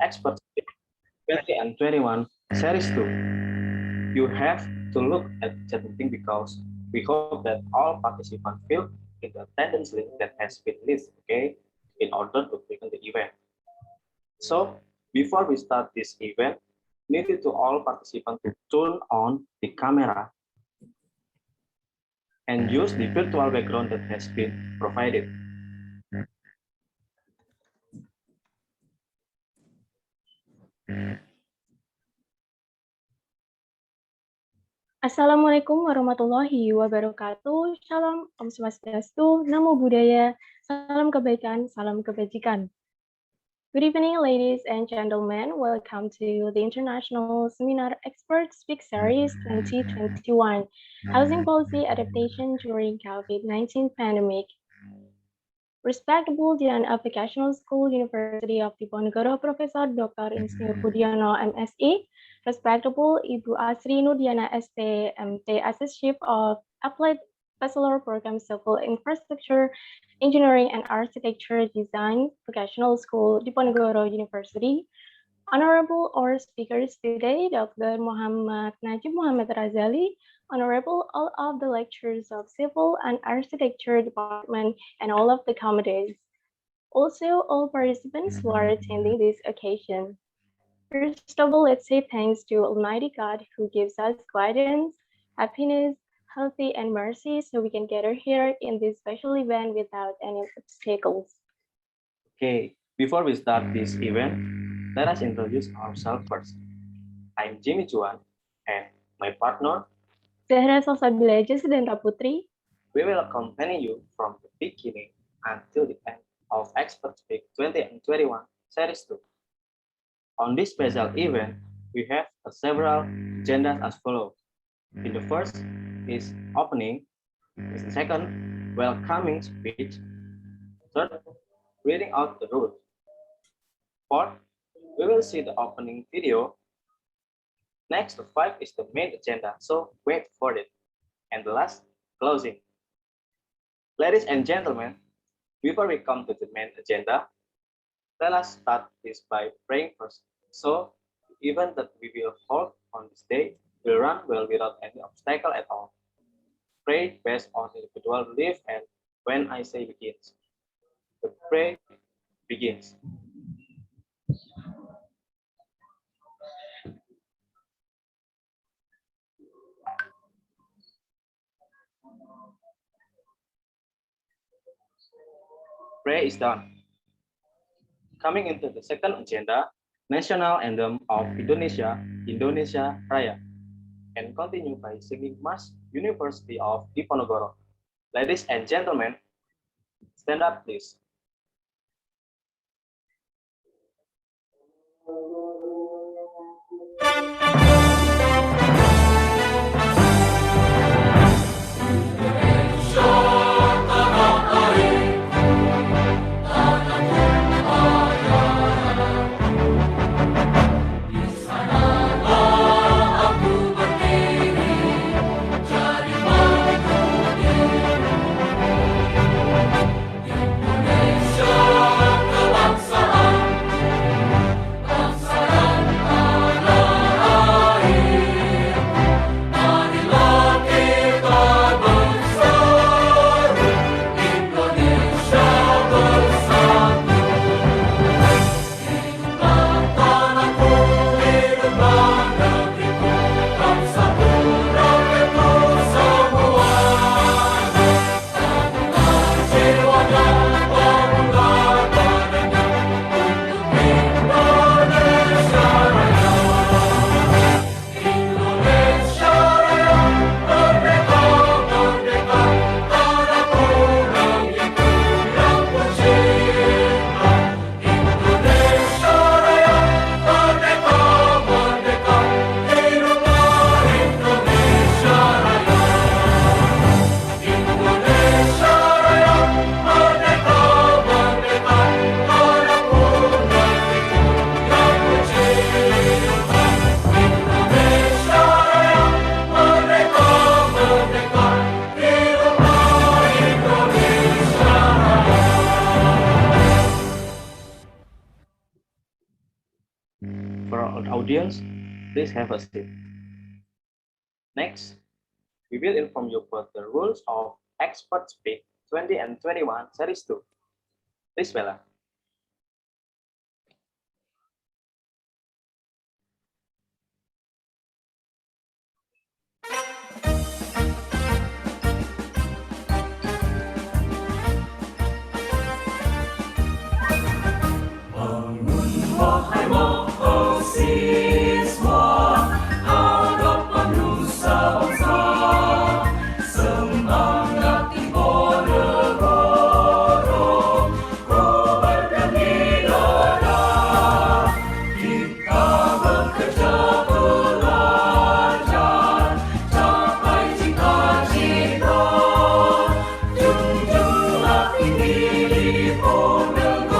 Expert 20 and 21 Series 2. You have to look at chat meeting because we hope that all participants fill in the attendance link that has been listed, okay, in order to begin the event. So before we start this event, needed to all participants to turn on the camera and use the virtual background that has been provided. Assalamualaikum warahmatullahi wabarakatuh. Shalom, Om Swastiastu, Namo Buddhaya, Salam Kebaikan, Salam Kebajikan. Good evening, ladies and gentlemen. Welcome to the International Seminar Expert Speak Series 2021, Housing Policy Adaptation During COVID-19 Pandemic. Respectable Dean of Vocational School, University of Diponegoro, Professor Dr. Insinyur Budiono, MSc, respectable Ibu Asri Nudiana, ST, MT, Assist Chief of Applied Bachelor Program Civil Infrastructure, Engineering and Architecture Design, Vocational School, Diponegoro University. Honorable our speakers today, Dr. Muhammad Najib Muhammad Razali, Honorable all of the lecturers of Civil and Architecture Department and all of the committees. Also, all participants who are attending this occasion. First of all, let's say thanks to Almighty God who gives us guidance, happiness, healthy, and mercy so we can gather here in this special event without any obstacles. Okay, before we start this event, let us introduce ourselves first. I'm Jimmy Chuan and my partner, Zahra Salsabila Sedendra Putri. We will accompany you from the beginning until the end of Expert Speak 20 and 21 Series 2. On this special event, we have several agendas as follows. In the first is opening, the second, welcoming speech, third, reading out the rules. Fourth, we will see the opening video. Next to 5 is the main agenda, so wait for it. And the last, closing. Ladies and gentlemen, before we come to the main agenda, let us start this by praying first. So, the event that we will hold on this day will run well without any obstacle at all. Pray based on individual belief, and when I say begins, the prayer begins. Prayer is done. Coming into the second agenda, National Anthem of Indonesia, Indonesia Raya, and continue by singing Mass University of Diponegoro. Ladies and gentlemen, stand up please. For our audience, please have a seat. Next, we will inform you about the rules of Expert Speak 20 and 21 Series 2. Please, Bella. Wahai mahasiswa, harapan nusa bangsa, semangat Ibu negara, kobarkan di dada. Kita bekerja belajar, capai cita-cita, junjunglah tinggi Ibu negara.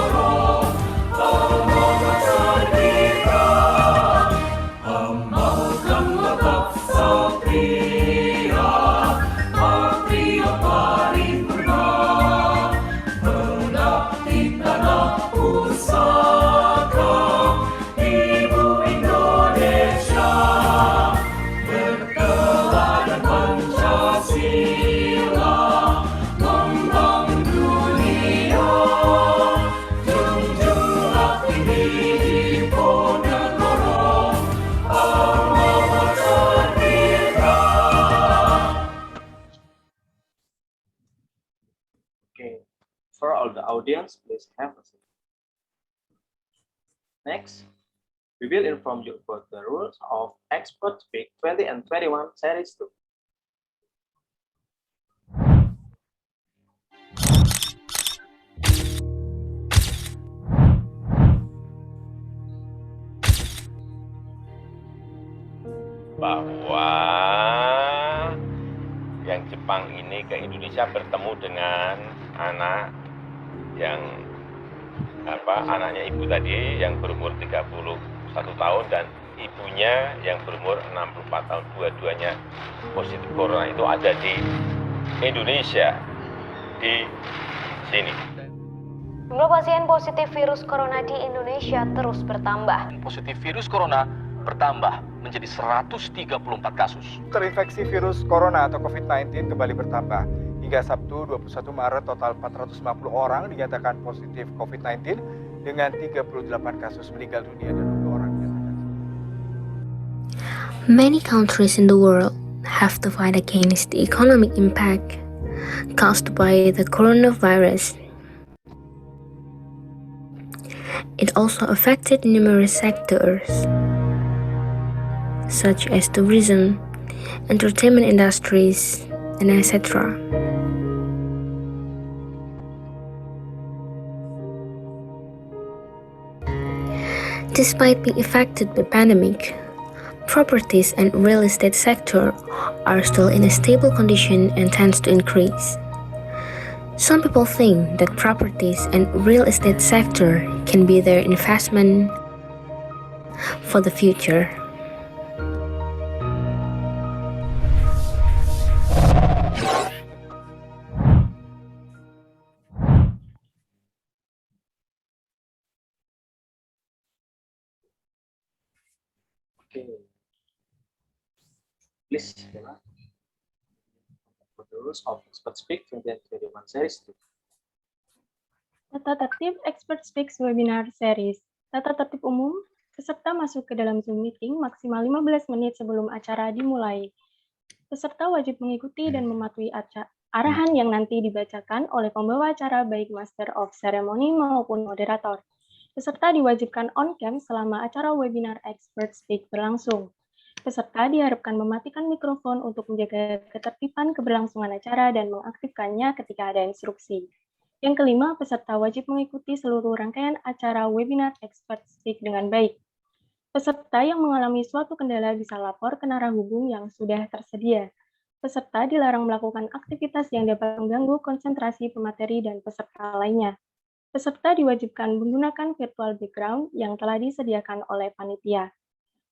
Okay, for all the audience, please have a seat. Next, we will inform you about the rules of Expert Speak 20 and 21 Series 2. Bahwa yang Jepang ini ke Indonesia bertemu dengan anak yang anaknya ibu tadi yang berumur 31 tahun dan ibunya yang berumur 64 tahun, dua-duanya positif corona itu ada di Indonesia, di sini. Jumlah pasien positif virus corona di Indonesia terus bertambah. Positif virus corona bertambah menjadi 134 kasus. Terinfeksi virus corona atau COVID-19 kembali bertambah. Hingga Sabtu 21 Maret total 450 orang dinyatakan positif COVID-19 dengan 38 kasus meninggal dunia dan 2 orang dinyatakan. Many countries in the world have to fight against the economic impact caused by the coronavirus. It also affected numerous sectors, such as tourism, entertainment industries, and etc. Despite being affected by pandemic, properties and real estate sector are still in a stable condition and tends to increase. Some people think that properties and real estate sector can be their investment for the future. Okay. Please, Bella. For the rules of Expert Speak 20 and 21 Series 2. Tata tertib Expert Speaks Webinar Series. Tata tertib umum, peserta masuk ke dalam Zoom meeting maksimal 15 menit sebelum acara dimulai. Peserta wajib mengikuti dan mematuhi arahan yang nanti dibacakan oleh pembawa acara baik Master of Ceremony maupun moderator. Peserta diwajibkan on-cam selama acara webinar Expert Speak berlangsung. Peserta diharapkan mematikan mikrofon untuk menjaga ketertiban keberlangsungan acara dan mengaktifkannya ketika ada instruksi. Yang kelima, peserta wajib mengikuti seluruh rangkaian acara webinar Expert Speak dengan baik. Peserta yang mengalami suatu kendala bisa lapor ke narahubung yang sudah tersedia. Peserta dilarang melakukan aktivitas yang dapat mengganggu konsentrasi pemateri dan peserta lainnya. Peserta diwajibkan menggunakan virtual background yang telah disediakan oleh panitia.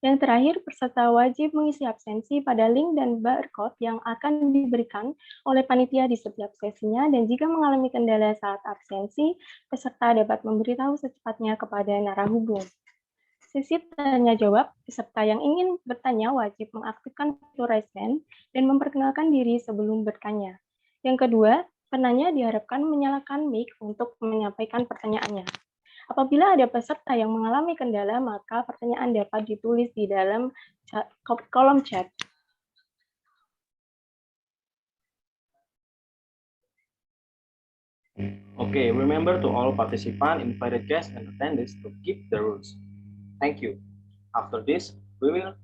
Yang terakhir, peserta wajib mengisi absensi pada link dan barcode yang akan diberikan oleh panitia di setiap sesinya, dan jika mengalami kendala saat absensi, peserta dapat memberitahu secepatnya kepada narahubung. sesi tanya jawab, peserta yang ingin bertanya wajib mengaktifkan fluoresen dan memperkenalkan diri sebelum bertanya. Yang kedua, penanya diharapkan menyalakan mic untuk menyampaikan pertanyaannya. Apabila ada peserta yang mengalami kendala, maka pertanyaan dapat ditulis di dalam kolom chat. Okay, remember to all participants, invited guests, and attendees to keep the rules. Thank you. After this, we will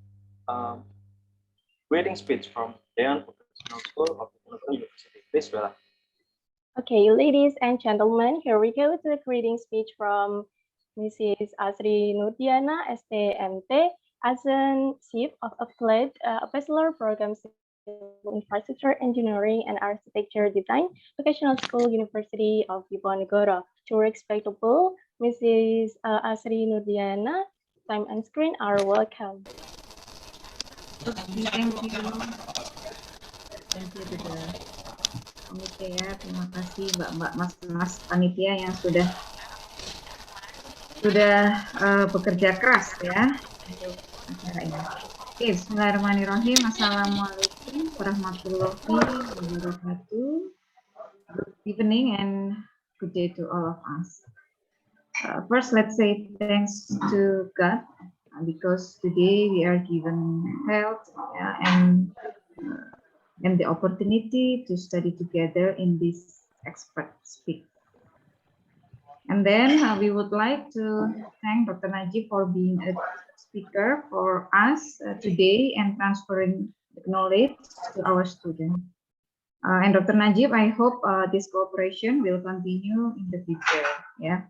reading speech from Dean Professional School of Diponegoro University. Please, Bella. Okay, ladies and gentlemen, here we go to the greeting speech from Mrs. Asri Nurdiana, STMT, Assistant Chief of Applied Bachelor Program Infrastructure Engineering and Architecture Design, Vocational School, University of Diponegoro. To respectable Mrs. Asri Nurdiana, time and screen are welcome. Thank you. Thank you to the komite ya. Terima kasih Mbak-mbak, Mas panitia yang sudah bekerja keras ya untuk acara ini. Oke, bismillahirrahmanirrahim. Assalamualaikum warahmatullahi wabarakatuh. Good evening and good day to all of us. First, let's say thanks to God because today we are given health and the opportunity to study together in this expert speak. And then we would like to thank Dr. Najib for being a speaker for us today and transferring knowledge to our students. And Dr. Najib, I hope this cooperation will continue in the future. Yeah.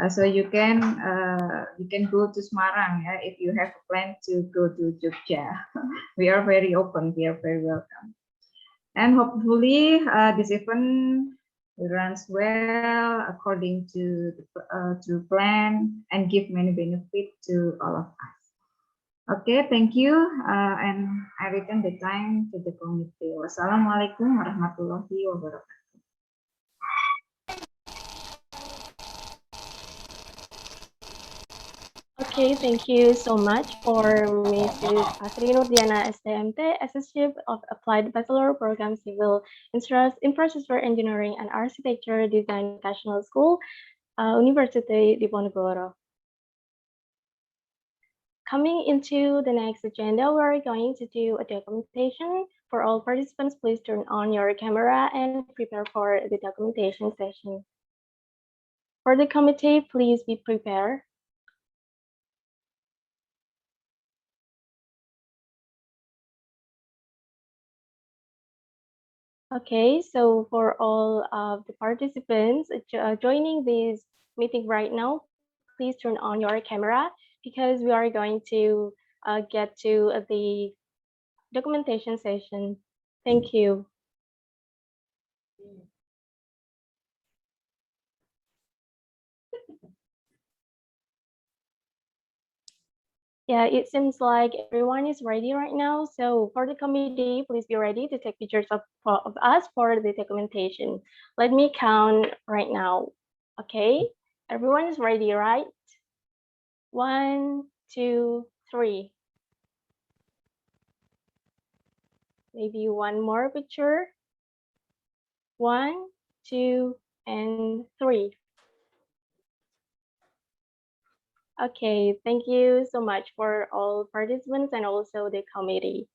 So you can go to Semarang if you have a plan to go to Jogja. We are very open. We are very welcome. And hopefully this event runs well according to plan and give many benefits to all of us. Okay, thank you. And I return the time to the committee. Wassalamualaikum warahmatullahi wabarakatuh. Okay, thank you so much for Mrs. Asri Nurdiana, STMT, Associate of Applied Bachelor Program Civil Infrastructure Engineering and Architecture Design Vocational School, University Diponegoro. Coming into the next agenda, we're going to do a documentation. For all participants, please turn on your camera and prepare for the documentation session. For the committee, please be prepared. Okay, so for all of the participants joining this meeting right now, please turn on your camera because we are going to get to the documentation session. Thank you. Yeah, it seems like everyone is ready right now. So for the committee, please be ready to take pictures of us for the documentation. Let me count right now. Okay, everyone is ready, right? 1, 2, 3. Maybe one more picture. 1, 2, and 3. Okay, thank you so much for all participants and also the committee.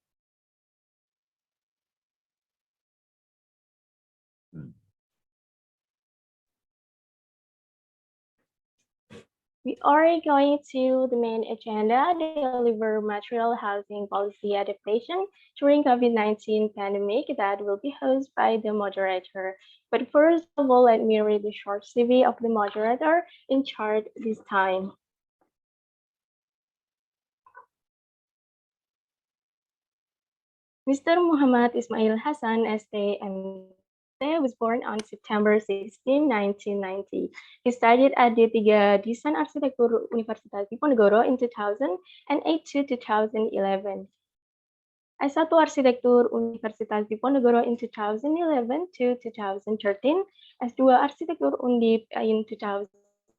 We are going to the main agenda, deliver material housing policy adaptation during COVID-19 pandemic that will be hosted by the moderator. But first of all, let me read the short CV of the moderator in charge this time. Mr. Muhammad Ismail Hassan, STMT, was born on September 16, 1990. He studied at D3 Desain Arsitektur Universitas Diponegoro in 2008 to 2011. S1 Arsitektur Universitas Diponegoro in 2011 to 2013, S2 Arsitektur Undip in 2013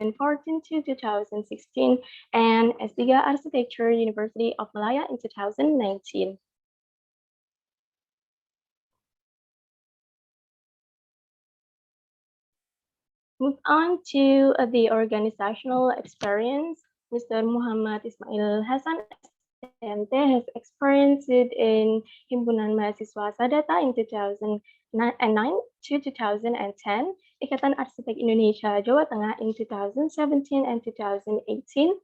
2014 to 2016, and S3 Architecture, University of Malaya in 2019. Move on to the organizational experience. Mr. Muhammad Ismail Hasan, SMT, has experienced in Himpunan Mahasiswa Sadata in 2009 to 2010, Ikatan Arsitek Indonesia Jawa Tengah in 2017 and 2018,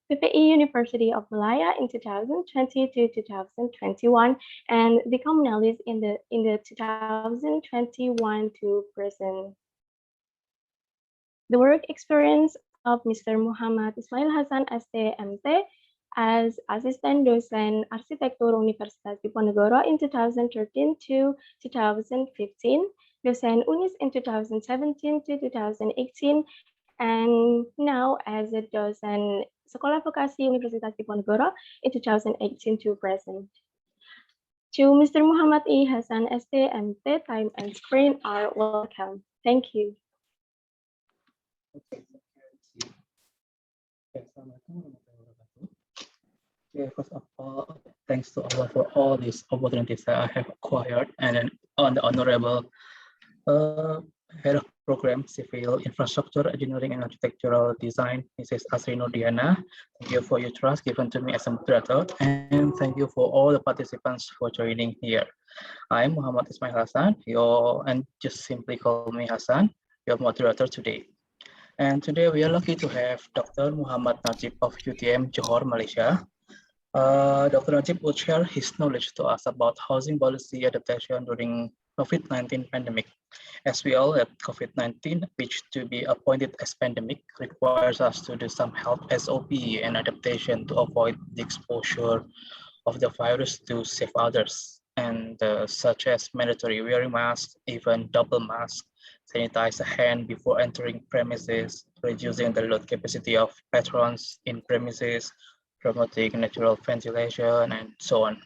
PPI University of Malaya in 2020 to 2021, and the Communalist in the 2021 to present. The work experience of Mr. Muhammad Ismail Hasan STMT as Assistant Dosen Arsitektur Universitas Diponegoro in 2013 to 2015, Dosen Unis in 2017 to 2018, and now as a Dosen Sekolah Vokasi Universitas Diponegoro in 2018 to present. To Mr. Muhammad E. Hasan STMT, time and screen are welcome. Thank you. Okay, first of all, thanks to Allah for all these opportunities that I have acquired, and then on the honorable head of program, Civil Infrastructure Engineering and Architectural Design, Mrs. Asri Nurdiana. Thank you for your trust given to me as a moderator, and thank you for all the participants for joining here. I'm Muhammad Ismail Hasan, and just simply call me Hasan, your moderator today. And today we are lucky to have Dr. Muhammad Najib of UTM Johor, Malaysia. Dr. Najib will share his knowledge to us about housing policy adaptation during COVID-19 pandemic. As we all know, COVID-19, which to be appointed as pandemic, requires us to do some health SOP and adaptation to avoid the exposure of the virus to save others, and such as mandatory wearing masks, even double mask, sanitize the hand before entering premises, reducing the load capacity of patrons in premises, promoting natural ventilation, and so on.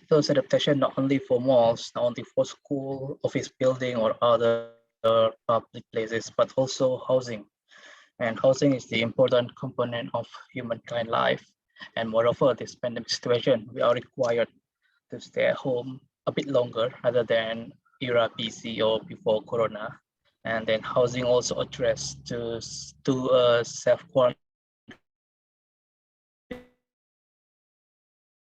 Those adaptation not only for malls, not only for school, office building, or other public places, but also housing. And housing is the important component of humankind life. And moreover, this pandemic situation, we are required to stay at home a bit longer rather than era BC or before Corona. And then housing also addressed to self-quarantine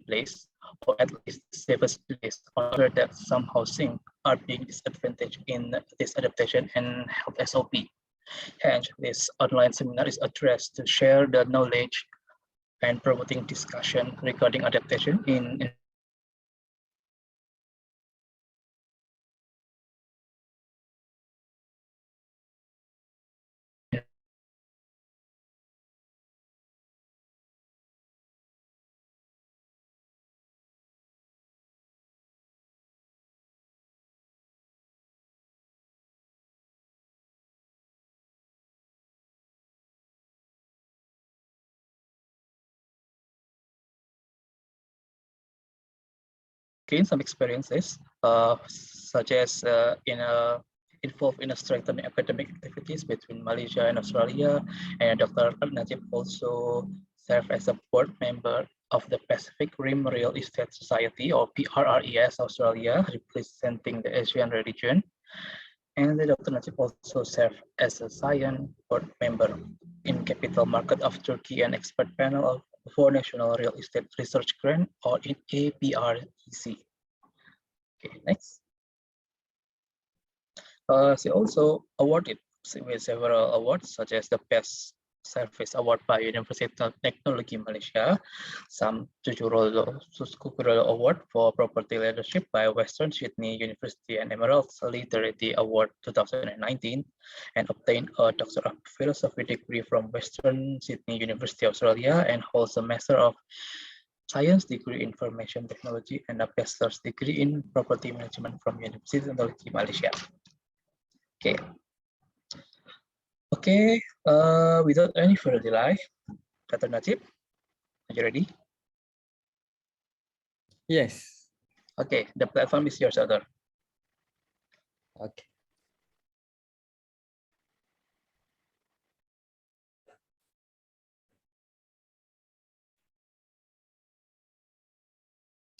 place, or at least the safest place, or that some housing are being disadvantaged in this adaptation and health SOP. Hence, this online seminar is addressed to share the knowledge and promoting discussion regarding adaptation in gain some experiences, such as involved in a strengthening academic activities between Malaysia and Australia. And Dr. Najib also served as a board member of the Pacific Rim Real Estate Society, or PRRES Australia, representing the Asian region. And Dr. Najib also served as a science board member in Capital Market of Turkey and expert panel for National Real Estate Research Grant, or in APREC. Okay, next. She also awarded with several awards, such as the Best Service Award by University of Technology Malaysia, some Tujuh Award for Property Leadership by Western Sydney University, and Emerald Literary Award 2019, and obtained a Doctor of Philosophy degree from Western Sydney University, Australia, and holds a Master of Science degree in Information Technology and a Bachelor's degree in Property Management from University of Technology Malaysia. Okay. Okay, without any further delay, Dr. Najib, are you ready? Yes. Okay, the platform is yours, Dr. Okay.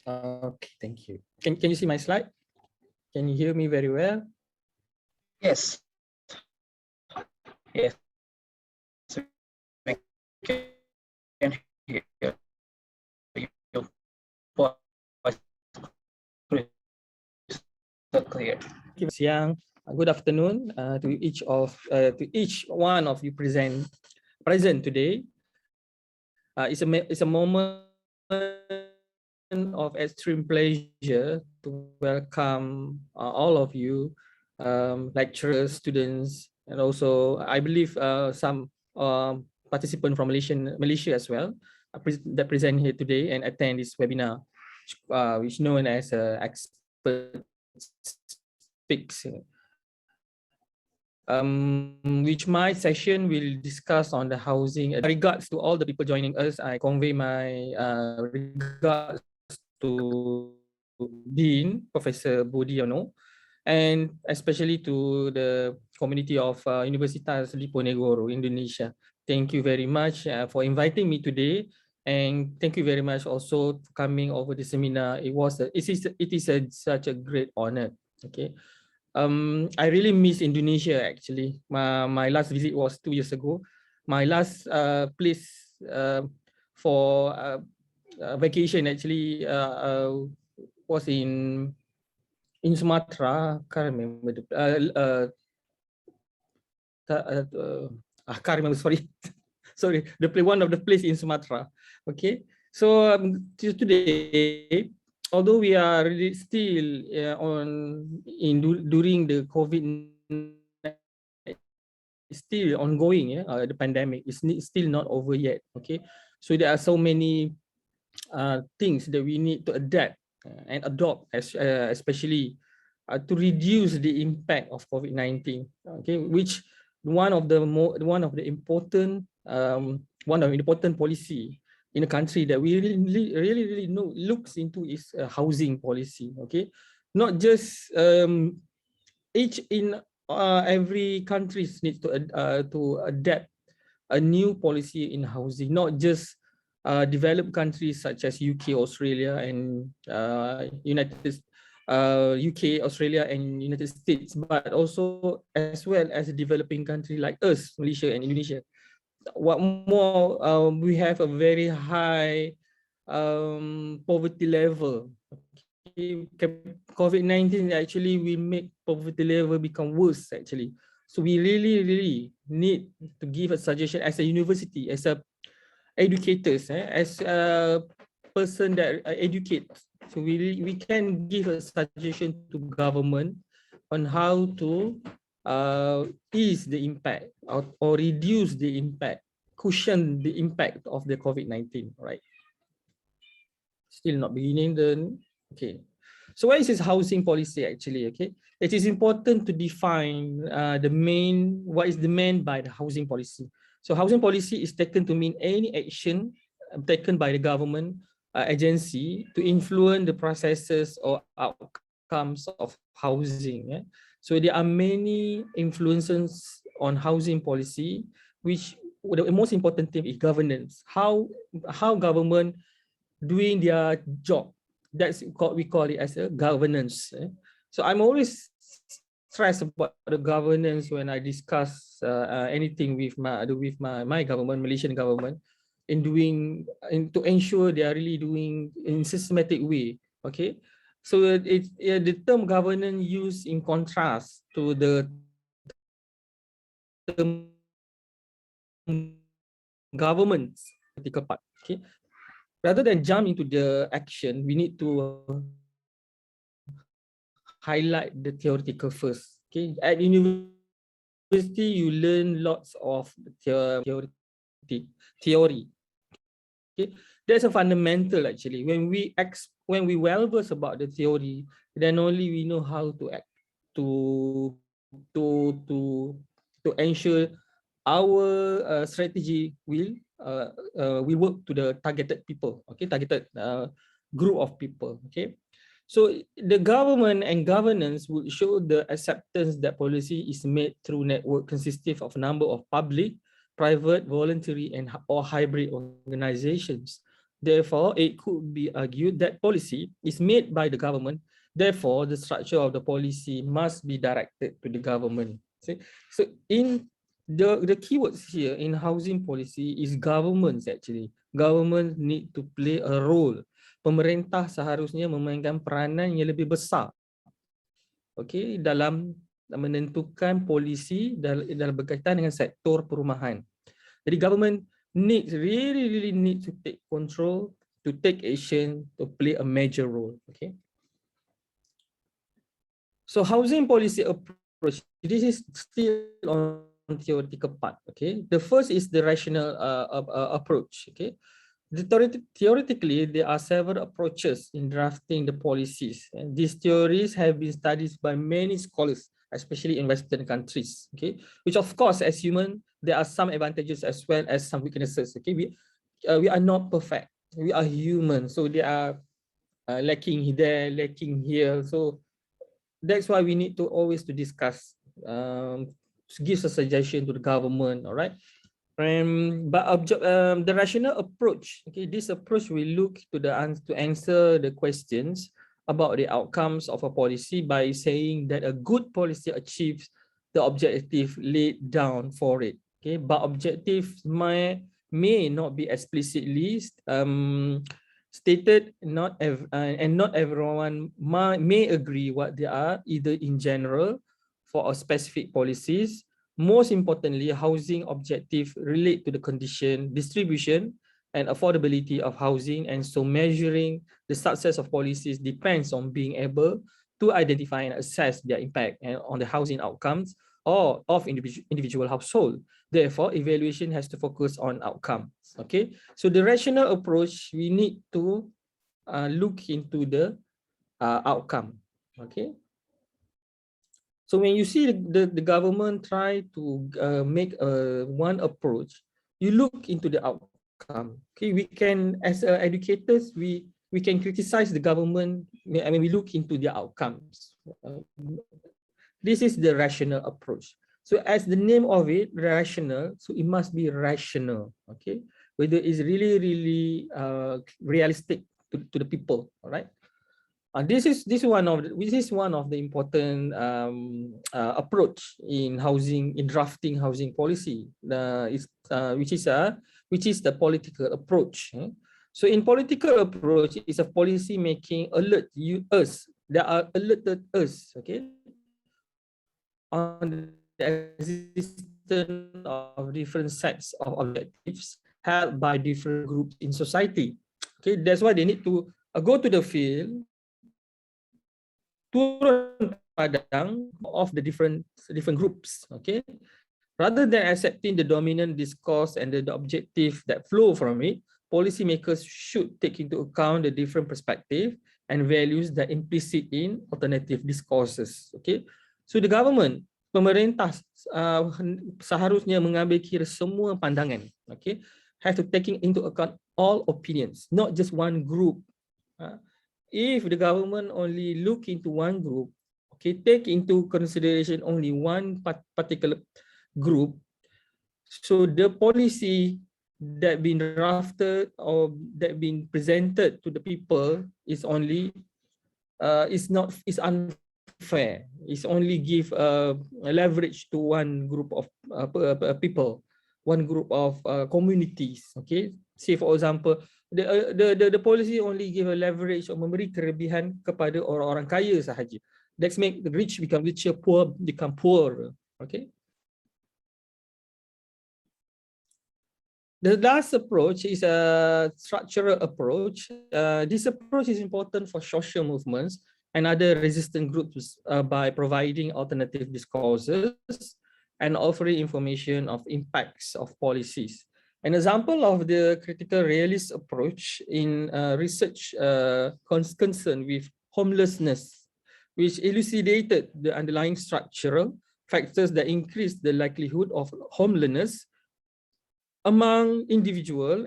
Okay, thank you. Can you see my slide? Can you hear me very well? Yes. Yes. We can hear your voice crystal clear. Siang, good afternoon to each one of you present today. It's a moment of extreme pleasure to welcome all of you, lecturers, students, and also I believe some participants from Malaysia as well that present here today and attend this webinar, which is known as Expert Speaks. Which my session will discuss on the housing. Regards to all the people joining us, I convey my regards to Dean Professor Budiono, and especially to the community of Universitas Diponegoro, Indonesia. Thank you very much for inviting me today, and thank you very much also for coming over the seminar. It is such a great honor. Okay. I really miss Indonesia actually. My last visit was 2 years ago. My last place for vacation actually was in Sumatra. Can't remember I can't remember. Sorry, sorry. One of the place in Sumatra. Okay, so today, although we are really still during the COVID, still ongoing. The pandemic is still not over yet. Okay, so there are so many things that we need to adapt and adopt, especially to reduce the impact of COVID-19. Okay, which one of the important policy in a country that we really know looks into is housing policy. Okay, not just every country needs to adapt a new policy in housing, not just developed countries such as UK, Australia, and UK, Australia, and United States, but also as well as a developing country like us, Malaysia and Indonesia. What more, we have a very high poverty level. COVID-19 actually will make poverty level become worse actually. So we really need to give a suggestion as a university, as a educators, as a person that educates. So we can give a suggestion to government on how to ease the impact or reduce the impact, cushion the impact of the COVID-19, right? Still not beginning then. Okay. So what is this housing policy actually? Okay, it is important to define what is the meant by the housing policy. So housing policy is taken to mean any action taken by the government agency to influence the processes or outcomes of housing. So there are many influences on housing policy, which the most important thing is governance. How government doing their job. That's what we call it as a governance. So I'm always stressed about the governance when I discuss anything with my government, Malaysian government, to ensure they are really doing in systematic way. Okay, so the term governance used in contrast to the term government's political part. Okay, rather than jump into the action, we need to highlight the theoretical first. Okay, at university you learn lots of theory. Okay, that's a fundamental actually. When we well versed about the theory, then only we know how to act to ensure our strategy will work to the targeted people. Okay, targeted group of people. Okay, so the government and governance would show the acceptance that policy is made through network consisting of a number of public, private, voluntary, or hybrid organizations. Therefore, it could be argued that policy is made by the government. Therefore, the structure of the policy must be directed to the government. See? So in the keywords here in housing policy is governments actually. Government need to play a role. Pemerintah seharusnya memainkan peranan yang lebih besar, okay, dalam menentukan polisi dalam berkaitan dengan sektor perumahan. Jadi government really need to take control, to take action, to play a major role. Okay. So housing policy approach, this is still on theoretical part. Okay. The first is the rational approach. Okay. Theoretically, there are several approaches in drafting the policies, and these theories have been studied by many scholars, especially in Western countries. Okay, which of course, as human, there are some advantages as well as some weaknesses. Okay, we are not perfect. We are human, so there are lacking there, lacking here. So that's why we need to always to discuss, give a suggestion to the government. All right. But the rational approach, okay, this approach will look to answer the questions about the outcomes of a policy by saying that a good policy achieves the objective laid down for it. Okay, but objectives may not be explicitly stated, and not everyone may agree what they are, either in general for a specific policies. Most importantly, housing objectives relate to the condition, distribution, and affordability of housing, and so measuring the success of policies depends on being able to identify and assess their impact on the housing outcomes or of individual household. Therefore, evaluation has to focus on outcomes. Okay, so the rational approach, we need to look into the outcome. Okay. So when you see the government try to make one approach, you look into the outcome. Okay, we can, as educators, we can criticize the government. I mean, we look into the outcomes. This is the rational approach. So as the name of it, rational, so it must be rational. Okay, whether it's really realistic to the people. All right. This is one of the important approach in drafting housing policy. Which is the political approach. So in political approach, it's a policy making that are alerted us, okay, on the existence of different sets of objectives held by different groups in society. Okay, that's why they need to go to the field, turun padang of the different groups, okay, rather than accepting the dominant discourse and the objective that flow from it. Policymakers should take into account the different perspective and values that implicit in alternative discourses. Okay, so the government, pemerintah seharusnya mengambil kira semua pandangan. Okay, have to take into account all opinions, not just one group. If the government only look into one group, okay, take into consideration only one particular group, so the policy that been drafted or that been presented to the people is only is unfair. It's only give a leverage to one group of people, one group of communities. Okay, say for example, the policy only give a leverage or memberi kelebihan kepada orang-orang kaya sahaja. That's make the rich become richer, poor become poorer. Okay. The last approach is a structural approach. This approach is important for social movements and other resistant groups by providing alternative discourses and offering information of impacts of policies. An example of the critical realist approach in research concerned with homelessness, which elucidated the underlying structural factors that increase the likelihood of homelessness among individual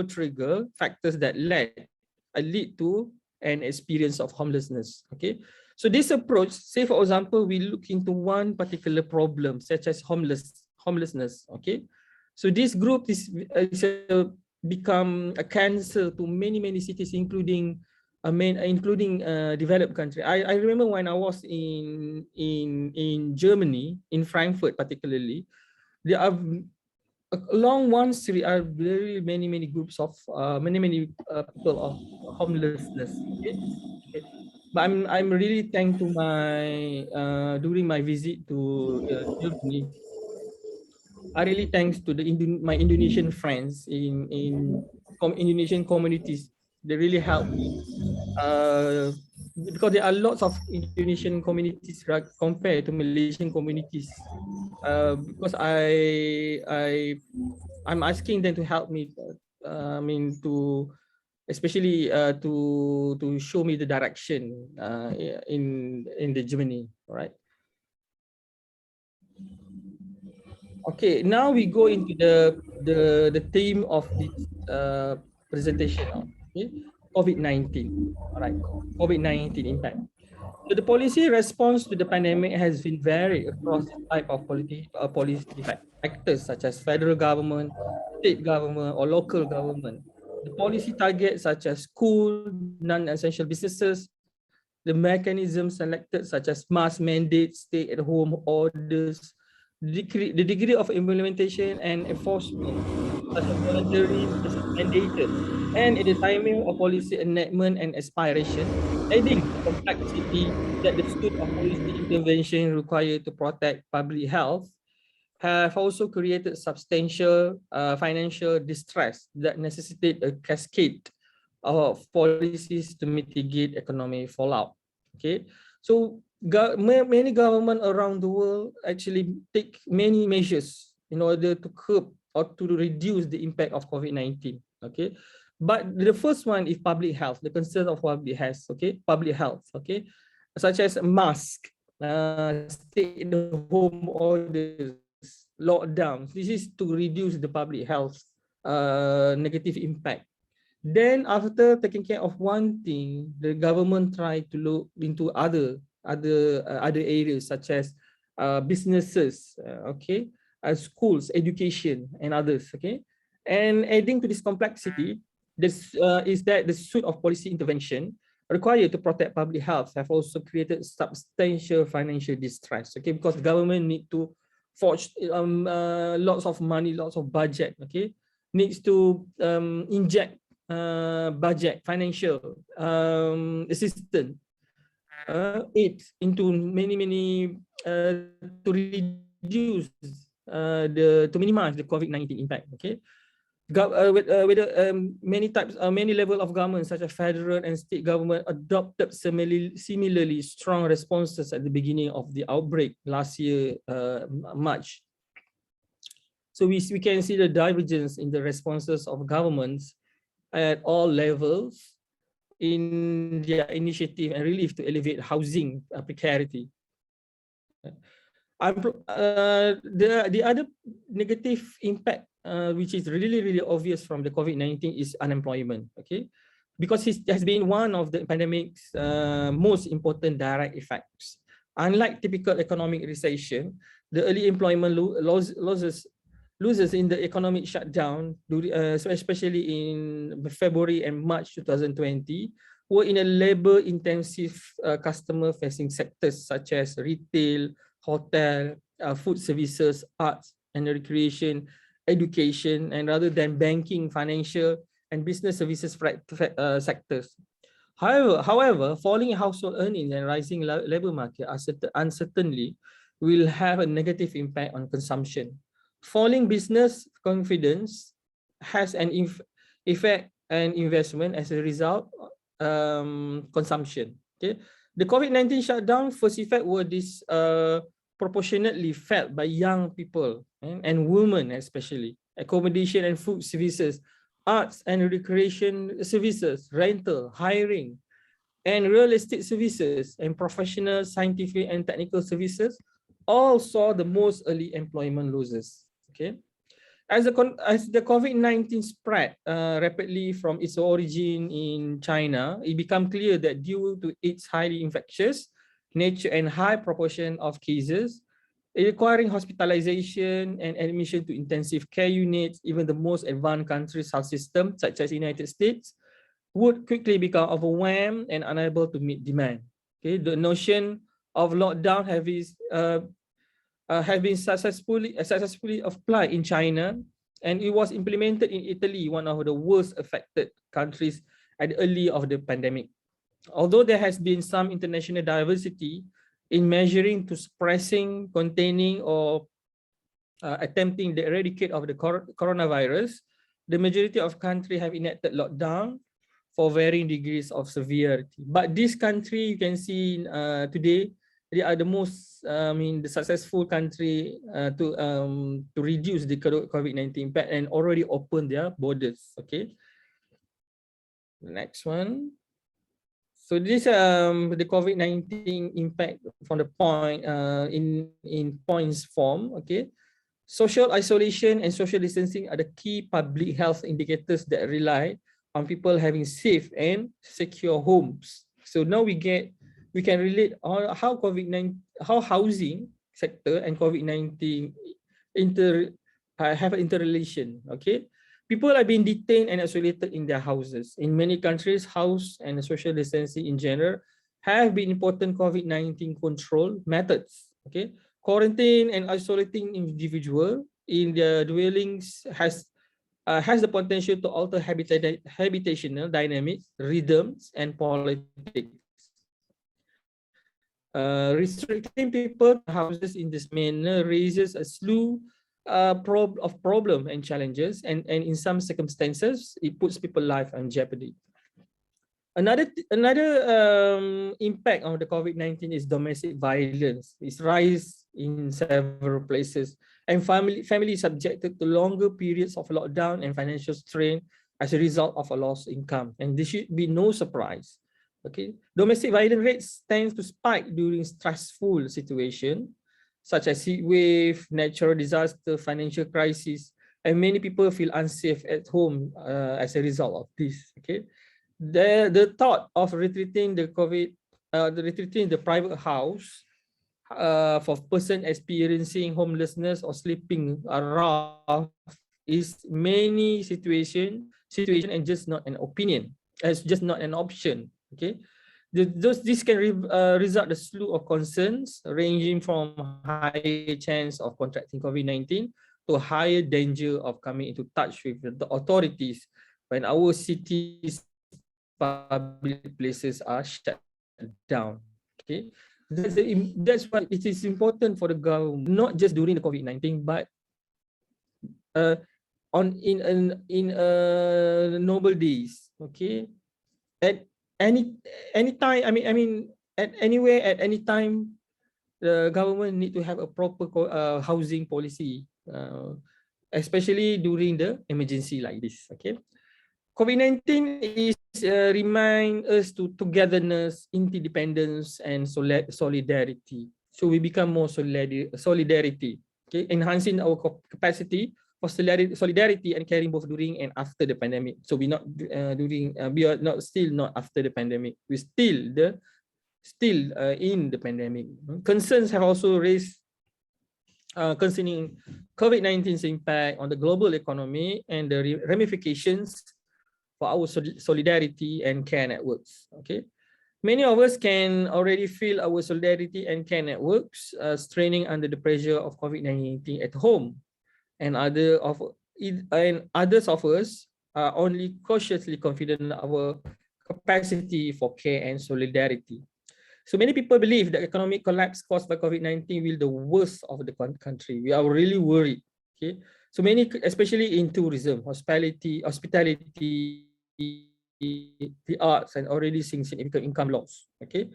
trigger factors that lead to an experience of homelessness. Okay, so this approach, say for example, we look into one particular problem such as homelessness. Okay, so this group is a become a cancer to many cities, including developed country. I remember when I was in Germany, in Frankfurt particularly, there are along one street are very many groups of many people of homelessness. Okay? Okay. But I'm really thankful to my during my visit to Germany. I really thanks to my Indonesian friends in Indonesian communities. They really helped me because there are lots of Indonesian communities compared to Malaysian communities. Because I'm asking them to help me. I mean especially to show me the direction in the Germany. All right. Okay, now we go into the theme of this presentation. Okay, COVID-19. All right, COVID-19 impact. So the policy response to the pandemic has been varied across the type of policy factors such as federal government, state government, or local government. The policy targets such as school, non-essential businesses, the mechanisms selected such as mask mandates, stay-at-home orders, the degree of implementation and enforcement, such as voluntary versus mandated, and in the timing of policy enactment and expiration, adding to complexity that the suite of policy intervention required to protect public health have also created substantial financial distress that necessitate a cascade of policies to mitigate economic fallout. Okay, so many governments around the world actually take many measures in order to curb or to reduce the impact of COVID-19. Okay, but the first one is public health, the concern of public health. Okay, public health. Okay, such as mask, stay-at-home orders, lockdowns. This is to reduce the public health negative impact. Then after taking care of one thing, the government tried to look into other areas such as businesses, schools, education, and others. Okay, and adding to this complexity, this is that the suite of policy intervention required to protect public health have also created substantial financial distress. Okay, because the government need to forge lots of money, lots of budget. Okay, needs to inject budget, financial assistance, aid into many to reduce to minimize the COVID-19 impact. Okay, many level of government such as federal and state government adopted similarly strong responses at the beginning of the outbreak last year, March. So we can see the divergence in the responses of governments at all levels in their initiative and relief to elevate housing precarity. The other negative impact, which is really obvious from the COVID-19, is unemployment. Okay, because it has been one of the pandemic's most important direct effects. Unlike typical economic recession, the early employment losses in the economic shutdown, especially in February and March 2020, were in a labor-intensive customer-facing sectors such as retail, hotel, food services, arts and recreation, education, and rather than banking, financial, and business services sectors. However, falling household earnings and rising labor market uncertainly will have a negative impact on consumption. Falling business confidence has an effect and investment as a result, consumption. Okay, the COVID-19 shutdown first effect were disproportionately felt by young people and women especially. Accommodation and food services, arts and recreation services, rental, hiring, and real estate services, and professional, scientific, and technical services all saw the most early employment losses. Okay, as the COVID-19 spread rapidly from its origin in China, it became clear that due to its highly infectious nature and high proportion of cases, requiring hospitalization and admission to intensive care units. Even the most advanced countries' health system, such as the United States, would quickly become overwhelmed and unable to meet demand. Okay, the notion of lockdown have been successfully applied in China, and it was implemented in Italy, one of the worst affected countries at the early of the pandemic. Although there has been some international diversity in measuring to suppressing, containing, or attempting the eradicate of the coronavirus, the majority of countries have enacted lockdown for varying degrees of severity. But this country, you can see today, they are the most, the successful country to reduce the COVID-19 impact and already open their borders. Okay. Next one. So this the COVID-19 impact from the point in points form. Okay, social isolation and social distancing are the key public health indicators that rely on people having safe and secure homes. So now we can relate on how housing sector and COVID-19 have an interrelation. Okay. People are being detained and isolated in their houses. In many countries, house and social distancing in general have been important COVID-19 control methods. Okay, quarantine and isolating individual in their dwellings has the potential to alter habitational dynamics, rhythms, and politics. Restricting people to houses in this manner raises a slew of problems and challenges, and in some circumstances, it puts people's life in jeopardy. Another impact of the COVID-19 is domestic violence. It's rise in several places, and family subjected to longer periods of lockdown and financial strain as a result of a lost income. And this should be no surprise. Okay, domestic violence rates tend to spike during stressful situations, such as heat wave, natural disaster, financial crisis, and many people feel unsafe at home as a result of this. Okay, the thought of retreating the private house for person experiencing homelessness or sleeping around is many situation and just not an opinion. It's just not an option. Okay. This can result a slew of concerns ranging from higher chance of contracting COVID-19 to higher danger of coming into touch with the authorities when our cities, public places are shut down. Okay, that's why it is important for the government, not just during the COVID-19, but in normal days. Okay, at any time, at anywhere, at any time, the government need to have a proper housing policy, especially during the emergency like this. Okay, COVID-19 is remind us to togetherness, interdependence, and solidarity. So we become more solidarity. Okay, enhancing our capacity for solidarity and caring both during and after the pandemic. So we are still not after the pandemic. We still in the pandemic. Concerns have also raised concerning COVID-19's impact on the global economy and the ramifications for our solidarity and care networks. Okay, many of us can already feel our solidarity and care networks straining under the pressure of COVID-19 at home. And others of us are only cautiously confident in our capacity for care and solidarity. So many people believe that economic collapse caused by COVID-19 will be the worst of the country. We are really worried. Okay, so many, especially in tourism, hospitality, the arts, and already seeing significant income loss. Okay,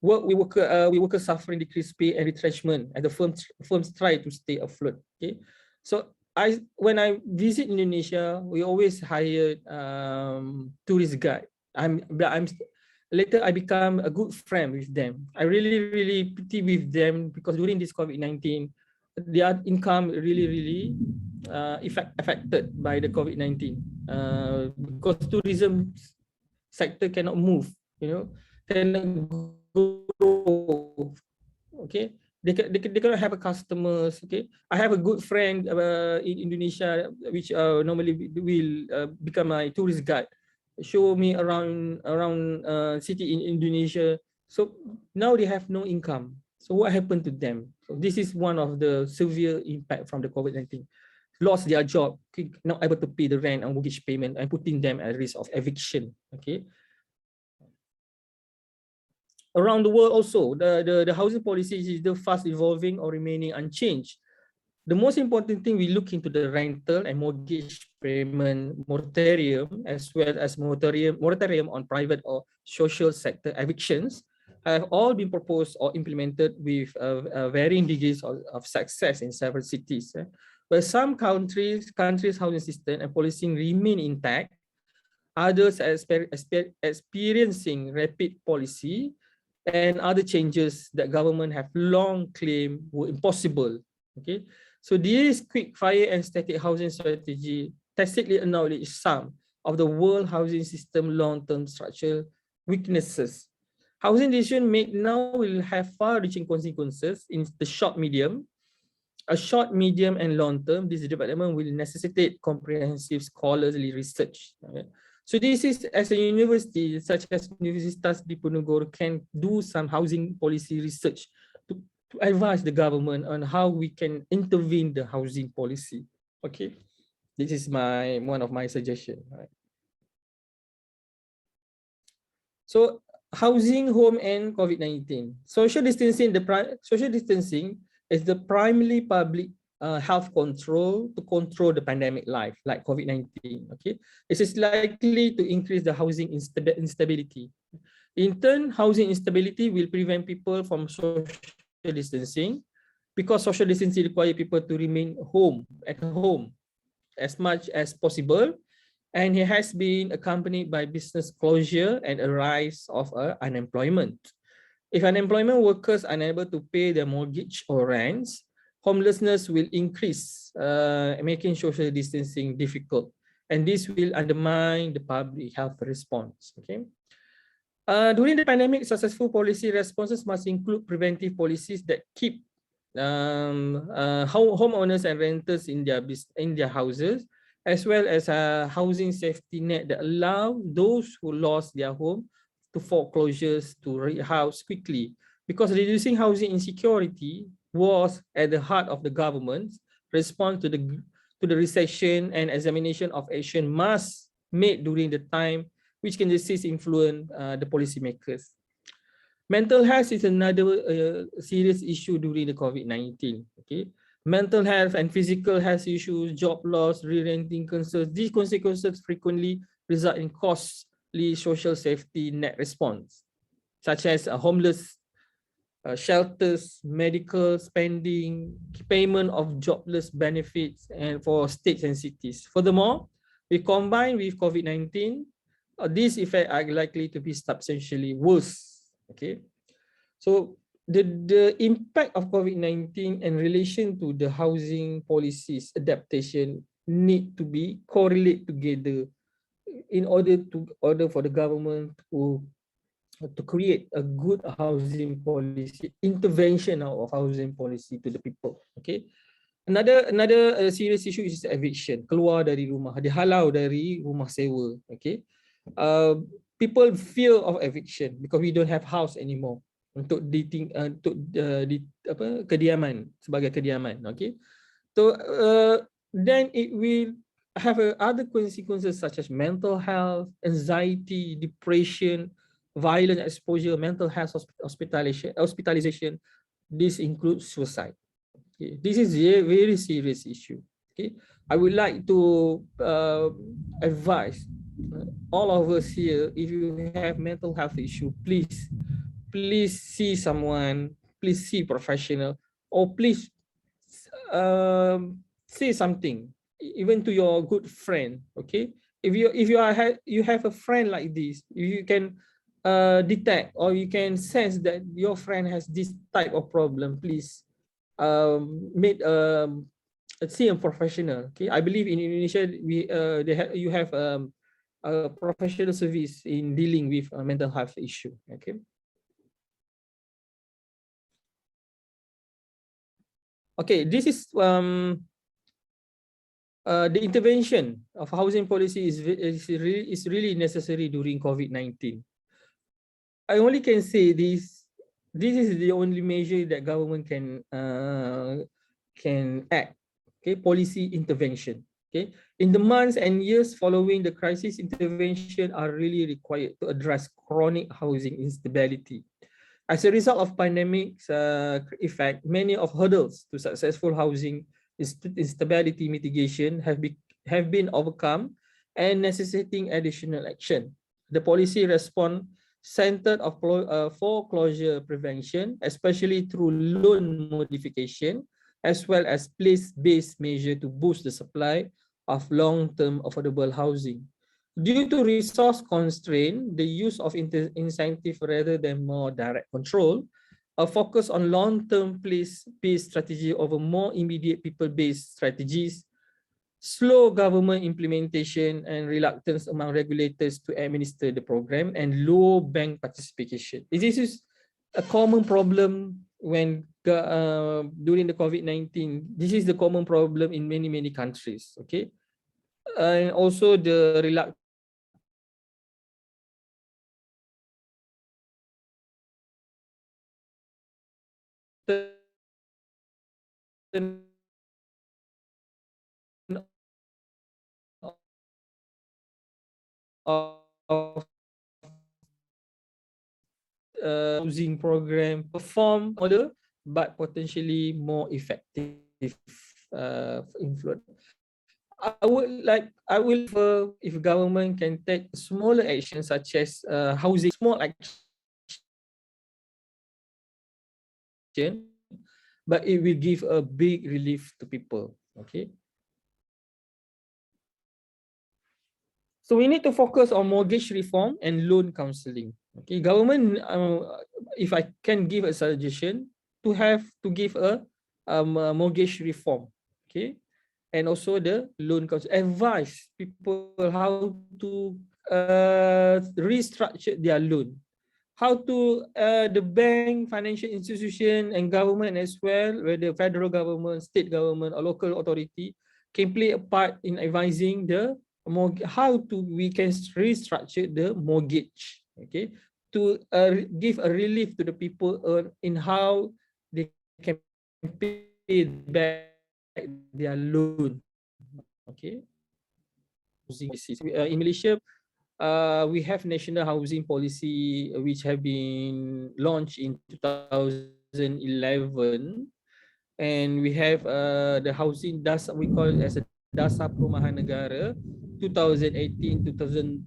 workers suffering decreased pay and retrenchment, and the firms try to stay afloat. Okay. So when I visit Indonesia, we always hire tourist guide. Later I become a good friend with them. I really pity with them because during this COVID-19, their income really affected by the COVID-19 because tourism sector cannot move, cannot grow. Okay, they cannot have a customers. Okay, I have a good friend in Indonesia, which normally will become my tourist guide, show me around city in Indonesia. So now they have no income. So what happened to them? So this is one of the severe impact from the COVID-19. Lost their job, not able to pay the rent and mortgage payment, and putting them at risk of eviction. Okay. Around the world also, the housing policy is either fast evolving or remaining unchanged. The most important thing, we look into the rental and mortgage payment moratorium, as well as moratorium on private or social sector evictions, have all been proposed or implemented with varying degrees of success in several cities. Where some countries' housing system and policing remain intact, others are experiencing rapid policy and other changes that government have long claimed were impossible. Okay, so this quick fire and static housing strategy tacitly acknowledge some of the world housing system long-term structural weaknesses. Housing decision made now will have far-reaching consequences in the short, medium, and long term. This development will necessitate comprehensive scholarly research. Okay? So this is, as a university, such as Universitas Diponegoro, can do some housing policy research to advise the government on how we can intervene the housing policy. Okay, this is one of my suggestions. Right? So housing, home, and COVID-19. Social distancing is the primary public health control to control the pandemic life, like COVID-19. Okay, this is likely to increase the housing instability. In turn, housing instability will prevent people from social distancing, because social distancing requires people to remain at home as much as possible, and it has been accompanied by business closure and a rise of unemployment. If unemployment workers are unable to pay their mortgage or rents, homelessness will increase, making social distancing difficult, and this will undermine the public health response. Okay. During the pandemic, successful policy responses must include preventive policies that keep homeowners and renters in their houses, as well as a housing safety net that allow those who lost their home to foreclosures to rehouse quickly, because reducing housing insecurity was at the heart of the government's response to the recession and examination of action must made during the time, which can assist influence the policymakers. Mental health is another serious issue during the COVID-19. Okay, mental health and physical health issues, job loss, re-renting concerns. These consequences frequently result in costly social safety net response, such as homeless shelters, medical spending, payment of jobless benefits, and for states and cities. Furthermore, we combine with COVID-19, these effects are likely to be substantially worse. Okay, so the impact of COVID-19 in relation to the housing policies adaptation need to be correlate together in order for the government to create a good housing policy, intervention of housing policy to the people. Okay, another serious issue is eviction, keluar dari rumah, dihalau dari rumah sewa. Okay, people fear of eviction because we don't have house anymore untuk kediaman, sebagai kediaman. Okay, so then it will have other consequences such as mental health, anxiety, depression, violent exposure, mental health hospitalization. This includes suicide. Okay. This is a very serious issue. Okay, I would like to advise all of us here, if you have mental health issue, please see someone, please see professional, or please say something, even to your good friend. Okay, if you have a friend like this, you can detect or you can sense that your friend has this type of problem, please see a professional. Okay, I believe in Indonesia you have a professional service in dealing with a mental health issue. Okay. Okay, this is the intervention of housing policy is really necessary during COVID-19. I only can say this is the only measure that government can act. Okay, policy intervention. Okay, in the months and years following the crisis, intervention are really required to address chronic housing instability. As a result of pandemic's effect, many of hurdles to successful housing instability mitigation have been overcome and necessitating additional action. The policy response centered on foreclosure prevention, especially through loan modification, as well as place-based measure to boost the supply of long-term affordable housing. Due to resource constraint, the use of incentive rather than more direct control, a focus on long-term place-based strategy over more immediate people-based strategies, slow government implementation and reluctance among regulators to administer the program, and low bank participation. This is a common problem when during the COVID-19. This is the common problem in many countries. Okay, and also the reluctance of housing program perform order but potentially more effective influence. I will prefer if government can take smaller actions such as housing, small action, but it will give a big relief to people. Okay. So we need to focus on mortgage reform and loan counseling. Okay, government, if I can give a suggestion, to give a mortgage reform. Okay, and also the loan counseling. Advise people how to restructure their loan. How to the bank, financial institution, and government as well, whether federal government, state government, or local authority, can play a part in advising the how we can restructure the mortgage, okay, to give a relief to the people in how they can pay back their loan. Okay, in Malaysia, we have national housing policy which have been launched in 2011, and we have the housing we call it as a Dasar Perumahan Negara 2018-2015.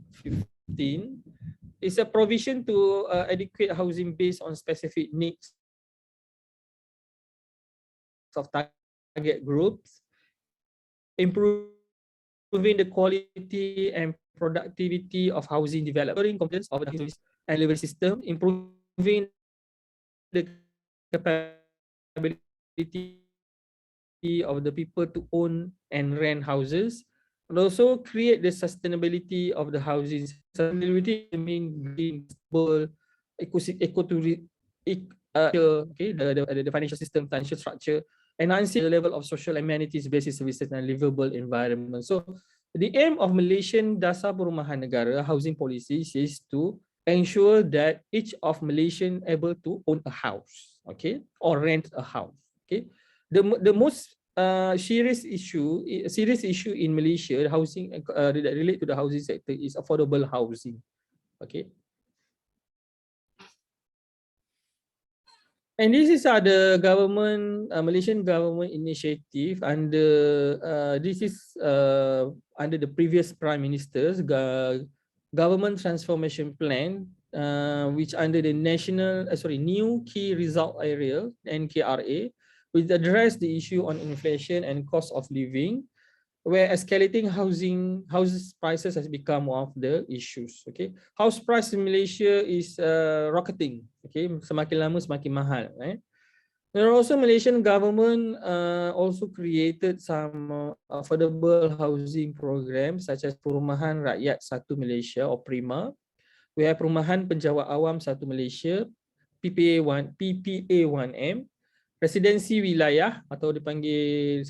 It's a provision to adequate housing based on specific needs of target groups, improving the quality and productivity of housing development, competence of the housing and level system, improving the capability of the people to own and rent houses, and also create the sustainability of the housing. Sustainability means green, the financial system, financial structure, enhancing the level of social amenities, basic services, and livable environment. So the aim of Malaysian Dasar Perumahan Negara housing policy is to ensure that each of Malaysian able to own a house, okay, or rent a house. Okay, the most serious issue in Malaysia, housing that relate to the housing sector, is affordable housing. Okay, and this is the government Malaysian government initiative under this is under the previous prime minister's government transformation plan, which under the new key result area NKRA, which address the issue on inflation and cost of living, where escalating houses prices has become one of the issues. Okay, house price in Malaysia is rocketing. Okay, semakin lama semakin mahal. Right? There are also Malaysian government also created some affordable housing programs such as Perumahan Rakyat Satu Malaysia or Prima. We have Perumahan Penjawat Awam Satu Malaysia, PPA 1M, residensi wilayah atau dipanggil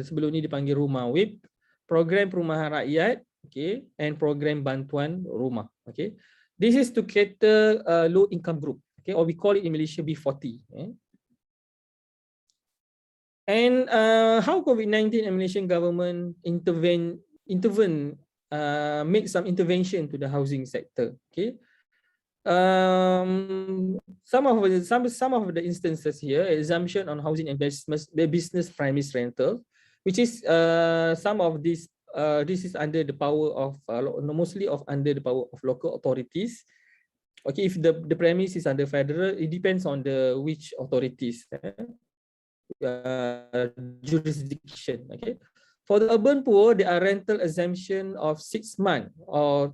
sebelum ni dipanggil rumah WIP, program perumahan rakyat, okay, and program bantuan rumah. Okay, this is to cater low income group, okay, or we call it in Malaysia B40. And how COVID-19 and Malaysian government make some intervention to the housing sector. Okay, some of the instances here, exemption on housing investments, the business premise rental, which is some of this. This is under the power of mostly under the power of local authorities. Okay, if the premise is under federal, it depends on the which authorities. Jurisdiction. Okay, for the urban poor, there are rental exemption of 6 months or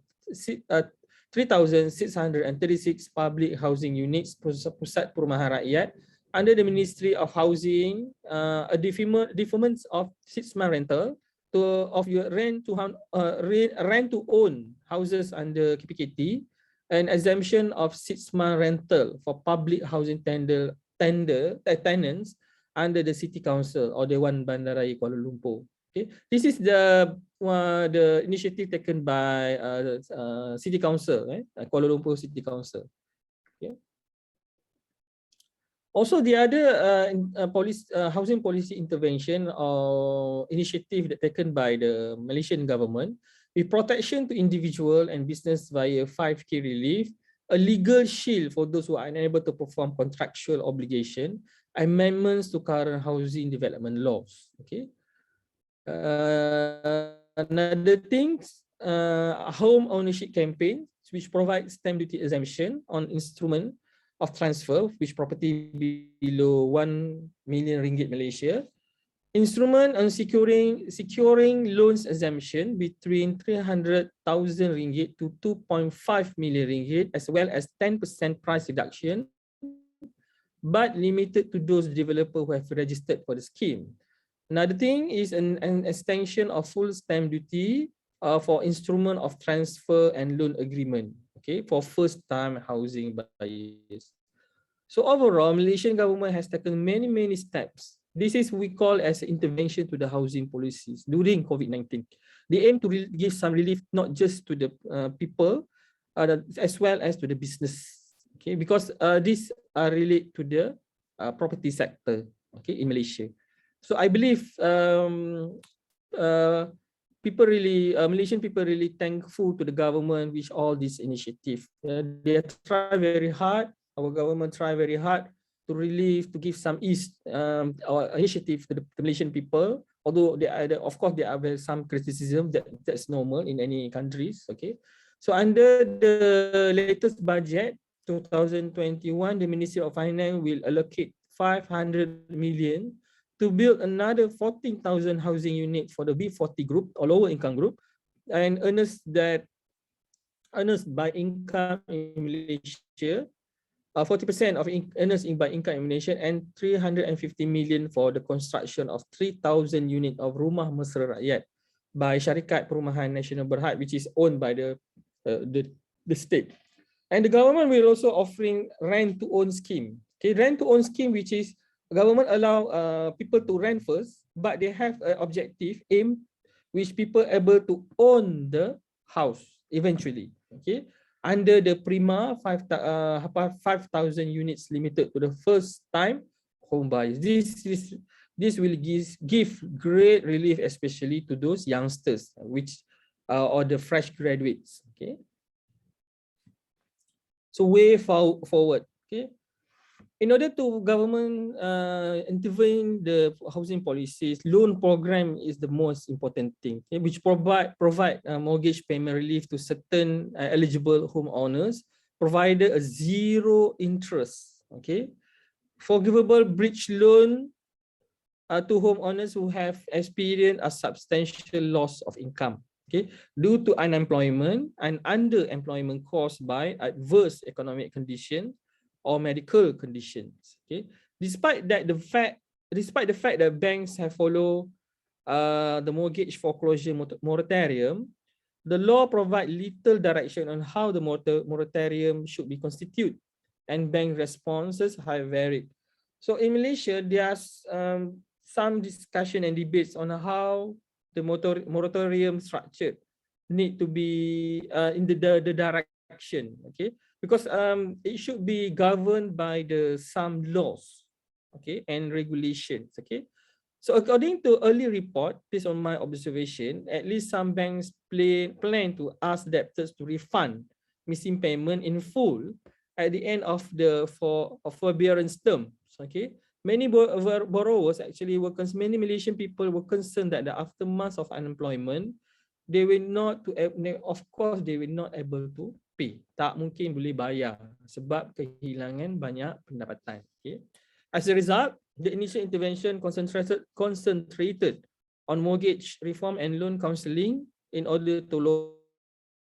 3,636 public housing units pusat perumahan rakyat under the Ministry of Housing, a deferment of 6 month rental of your rent to own houses under KPKT, an exemption of 6 month rental for public housing tenants under the City Council or Dewan Bandaraya Kuala Lumpur. Okay, this is the initiative taken by City Council, Kuala Lumpur City Council. Okay. Also, the other housing policy intervention or initiative that taken by the Malaysian government with protection to individual and business via 5K relief, a legal shield for those who are unable to perform contractual obligation, amendments to current housing development laws. Okay. Another thing, home ownership campaign, which provides stamp duty exemption on instrument of transfer, which property below 1 million ringgit Malaysia. Instrument on securing loans exemption between 300,000 ringgit to 2.5 million ringgit, as well as 10% price reduction, but limited to those developers who have registered for the scheme. Another thing is an extension of full stamp duty for instrument of transfer and loan agreement, okay, for first-time housing buyers. So overall, Malaysian government has taken many steps. This is we call as intervention to the housing policies during COVID-19. They aim to give some relief not just to the people, as well as to the business. Okay, because these are related to the property sector. Okay, in Malaysia. So I believe Malaysian people really thankful to the government with all these initiatives. They try very hard. Our government try very hard to relieve, to give some ease initiative to the Malaysian people. Although of course there are some criticism that's normal in any countries. Okay, so under the latest budget 2021, the Ministry of Finance will allocate 500 million to build another 14,000 housing units for the B40 group or lower income group, and earners by income in Malaysia, 40% of earners by income in Malaysia, and 350 million for the construction of 3,000 units of rumah mesra rakyat by Syarikat Perumahan Nasional Berhad, which is owned by the state. And the government will also offering rent to own scheme. Okay, rent to own scheme, which is government allow people to rent first, but they have an objective aim which people able to own the house eventually. Okay, under the Prima 5,000 units limited to the first time home buyers. This will give great relief, especially to those youngsters, which or the fresh graduates. Okay, so way forward. Okay. In order to government intervene the housing policies, loan program is the most important thing, okay, which provide mortgage payment relief to certain eligible homeowners, provided a zero interest, okay, forgivable bridge loan to homeowners who have experienced a substantial loss of income, okay, due to unemployment and underemployment caused by adverse economic conditions or medical conditions. Okay, despite the fact that banks have followed the mortgage foreclosure moratorium, the law provides little direction on how the moratorium should be constituted, and bank responses have varied. So in Malaysia, there's some discussion and debates on how the moratorium structure need to be in the direction, okay? Because it should be governed by some laws, okay, and regulations, okay? So according to early report, based on my observation, at least some banks plan to ask debtors to refund missing payment in full at the end of the forbearance term. Okay, many borrowers actually many Malaysian people were concerned that the aftermath of unemployment, they will not of course they will not able to pay. Tak mungkin boleh bayar sebab kehilangan banyak pendapatan. Okay. As a result, the initial intervention concentrated on mortgage reform and loan counselling in order to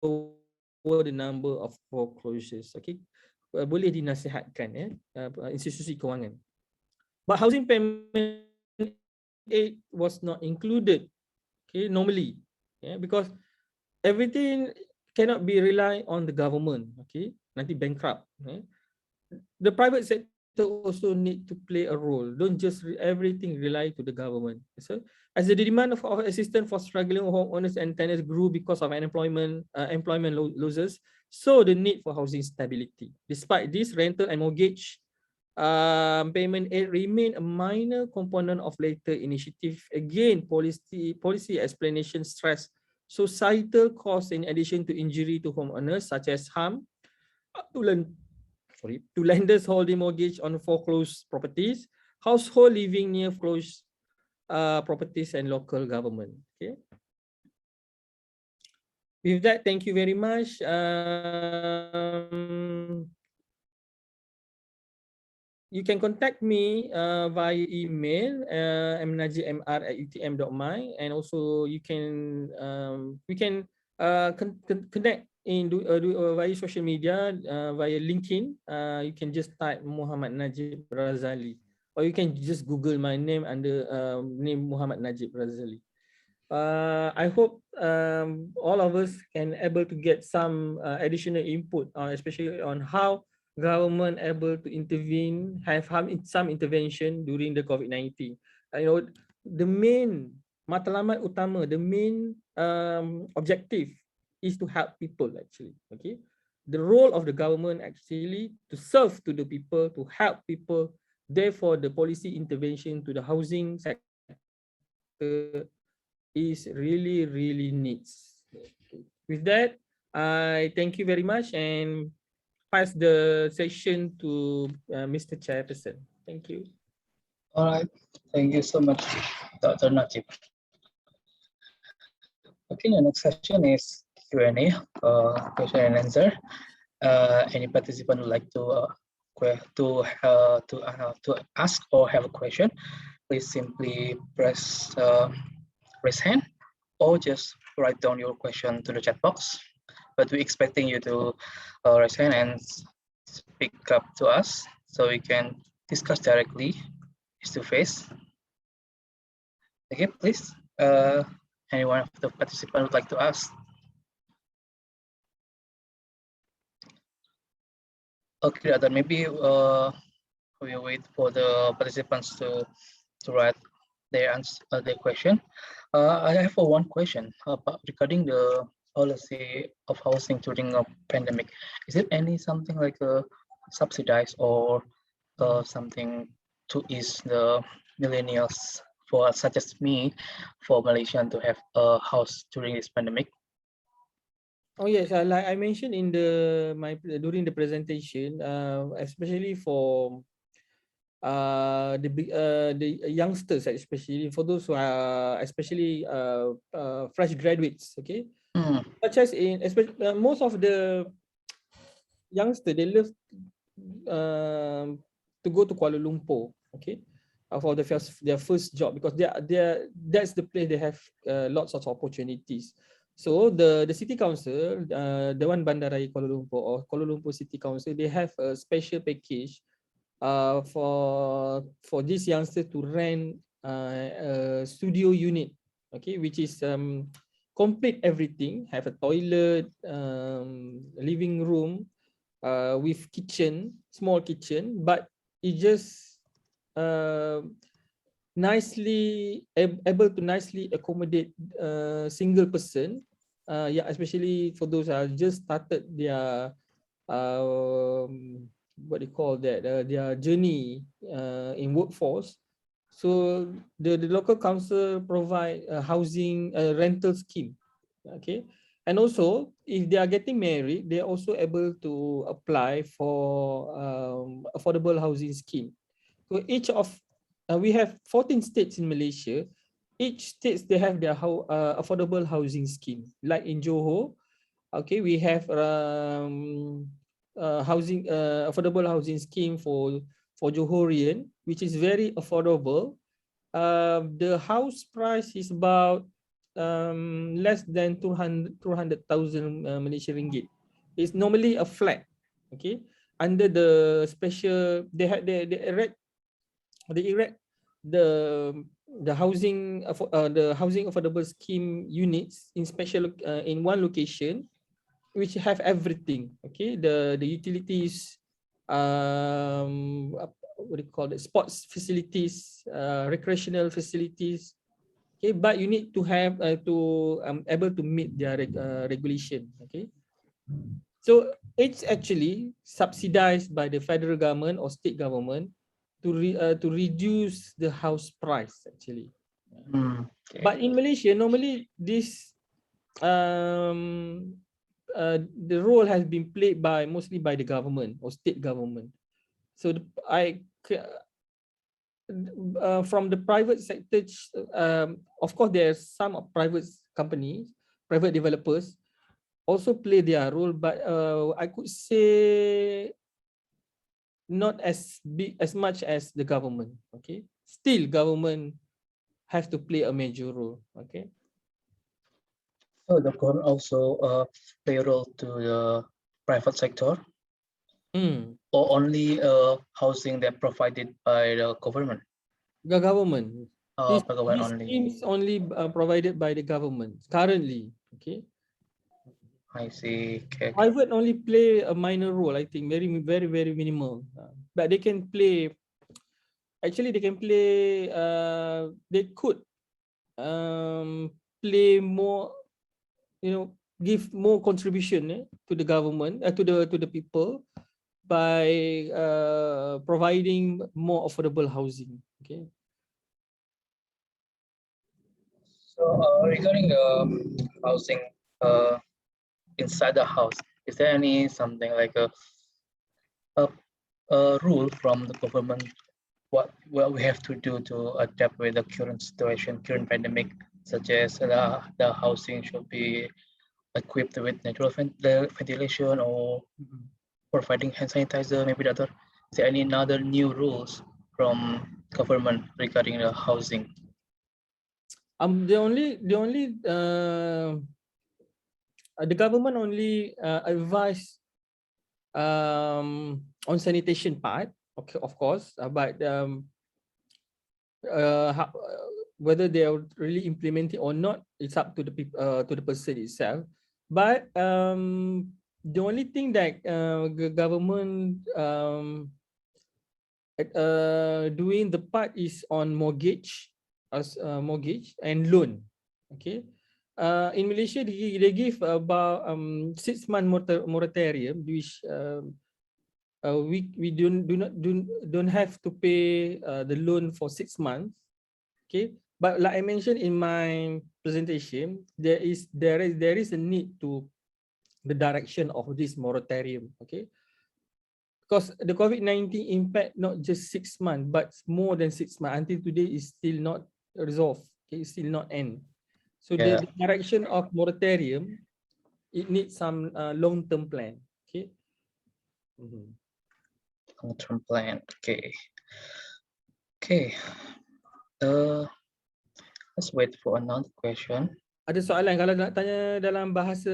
lower the number of foreclosures. Okay, boleh dinasihatkan institusi kewangan. But housing payment aid was not included. Okay, normally, because everything cannot be rely on the government. Okay, nanti bankrupt. The private sector also need to play a role. Don't just everything rely to the government. So, as the demand of assistance for struggling homeowners and tenants grew because of employment losses, so the need for housing stability. Despite this, rental and mortgage payment aid remain a minor component of later initiative. Again, policy explanation stress societal costs in addition to injury to homeowners, such as harm to lenders holding mortgage on foreclosed properties, household living near foreclosed properties, and local government. Okay. With that, thank you very much. You can contact me via email mnajimr@utm.my, and also you can we can connect via social media, via LinkedIn. You can just type Muhammad Najib Razali, or you can just Google my name under name Muhammad Najib Razali. I hope all of us can able to get some additional input, especially on how government able to intervene, have some intervention during the COVID-19. You know, the main matlamat utama, the main objective is to help people actually. Okay, the role of the government actually to serve to the people, to help people. Therefore, the policy intervention to the housing sector is really needs. With that, I thank you very much and pass the session to Mr. Chairperson. Thank you. All right, thank you so much, Dr. Najib. Okay, the next session is Q&A, question and answer. Any participant would like to ask or have a question, please simply press raise hand or just write down your question to the chat box. But we're expecting you to raise hand and speak up to us so we can discuss directly face to face. Okay, please. Anyone of the participants would like to ask? Okay, then maybe we wait for the participants to write their answer, their question. I have one question regarding the policy of housing during a pandemic. Is it something like a subsidized or something to ease the millennials, for such as me, for Malaysian to have a house during this pandemic? Oh yes, like I mentioned in during the presentation, especially for the youngsters, especially for those who are especially fresh graduates, okay, such as especially most of the youngsters, they love to go to Kuala Lumpur, okay, for their first job, because that's the place they have lots of opportunities. So the city council, the one Bandaraya Kuala Lumpur or Kuala Lumpur City Council, they have a special package for these youngsters to rent a studio unit, okay, which is complete everything, have a toilet, living room with kitchen, small kitchen, but it just nicely able to nicely accommodate single person, yeah, especially for those who just started their what do you call that, their journey in workforce. So the local council provide a housing rental scheme, okay, and also if they are getting married, they are also able to apply for affordable housing scheme. So each of we have 14 states in Malaysia. Each states they have their affordable housing scheme. Like in Johor, okay, we have housing affordable housing scheme for Johorian, which is very affordable. The house price is about less than 200,000 Malaysian ringgit. It's normally a flat, okay. Under the special, they erect the housing affordable scheme units in special in one location, which have everything, okay, the utilities, what do you call it, sports facilities, recreational facilities, okay, but you need to have able to meet their regulation, okay. So it's actually subsidized by the federal government or state government to reduce the house price actually. Okay. But in Malaysia, normally this the role has been played by mostly by the government or state government. So from the private sector, of course, there are some private companies, private developers also play their role, but I could say not as big as much as the government. Okay, still government have to play a major role. Okay. So the government also play a role to the private sector, or only housing that provided by the government? The government. By government These only. schemes only provided by the government currently. Okay. I see. Okay. Private only play a minor role, I think, very minimal. But they can play. Actually, they can play. They could play more. You know, give more contribution to the government, to the people, by providing more affordable housing. Okay. So regarding housing inside the house, is there any something like a rule from the government what we have to do to adapt with the current situation, current pandemic, such as the housing should be equipped with natural ventilation or providing hand sanitizer, maybe the other. Is there any other new rules from government regarding the housing? The government only advise on sanitation part, okay, of course, but whether they are really implementing or not, it's up to the people, to the person itself. But the only thing that the government doing the part is on mortgage, mortgage and loan. Okay. In Malaysia, they give about 6-month moratorium, which we don't have to pay the loan for 6 months. Okay, but like I mentioned in my presentation, there is a need to the direction of this moratorium. Okay, because the COVID-19 impact not just 6 months, but more than 6 months. Until today is still not resolved. Okay, it's still not end. So the direction of moratorium, it needs some long-term plan. Okay. Long-term plan. Okay. Okay. Let's wait for another question. Ada soalan kalau nak tanya dalam bahasa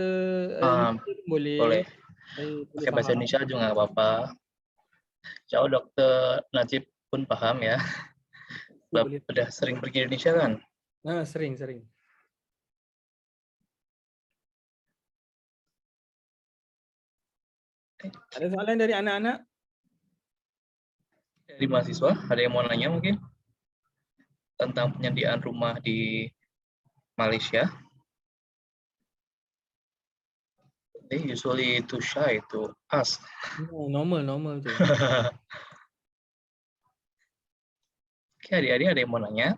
Indonesia boleh. Boleh. Pakai bahasa Indonesia juga nggak apa-apa. Jauh Dokter Najib pun paham ya. Udah sering pergi Indonesia kan? Sering. Ada soalan dari anak-anak? Dari mahasiswa, ada yang mau nanya mungkin tentang penyediaan rumah di Malaysia? They usually too shy to ask. No, normal tu. Oke, adik-adik ada yang mau nanya?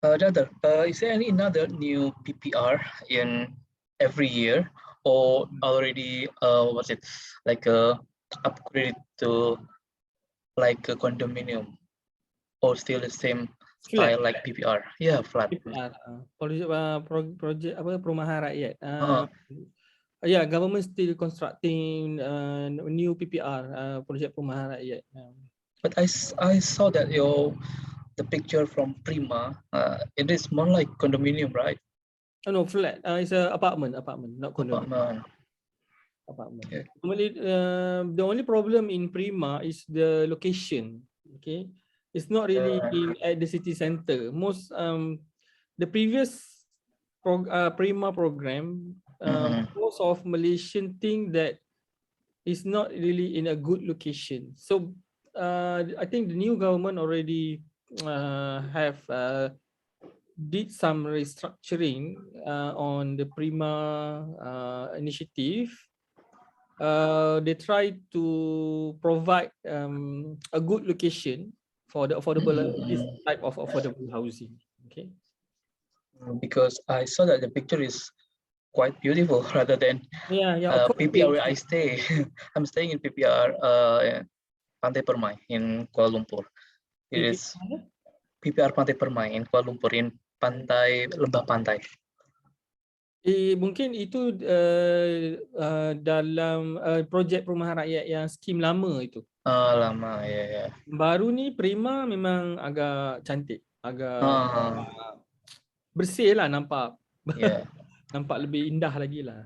Is there any another new PPR in every year, or already what's it like upgrade to like a condominium, or still the same Flat. style like PPR? Yeah, flat. PPR, projek apa perumahan rakyat. Uh-huh. Yeah, government still constructing new PPR, projek perumahan rakyat. But I saw that the picture from Prima, it is more like condominium, right? Oh no, flat. It's a apartment, not condominium. Apartment. Okay. Normally, the only problem in Prima is the location. Okay, it's not really at the city center. Most the previous Prima program, most of Malaysian think that it's not really in a good location. So I think the new government already have did some restructuring on the Prima initiative. They try to provide a good location for the affordable this type of affordable housing. Okay. Because I saw that the picture is quite beautiful rather than PPR where I stay. I'm staying in PPR Pantai Permai in Kuala Lumpur. It is PPR Pantai Permai in Kuala Lumpur in Lembah Pantai. Mungkin itu dalam projek perumahan rakyat yang skim lama itu. Lama, ya. Baru ni Prima memang agak cantik, agak bersih lah nampak. Yeah. Nampak lebih indah lagi lah.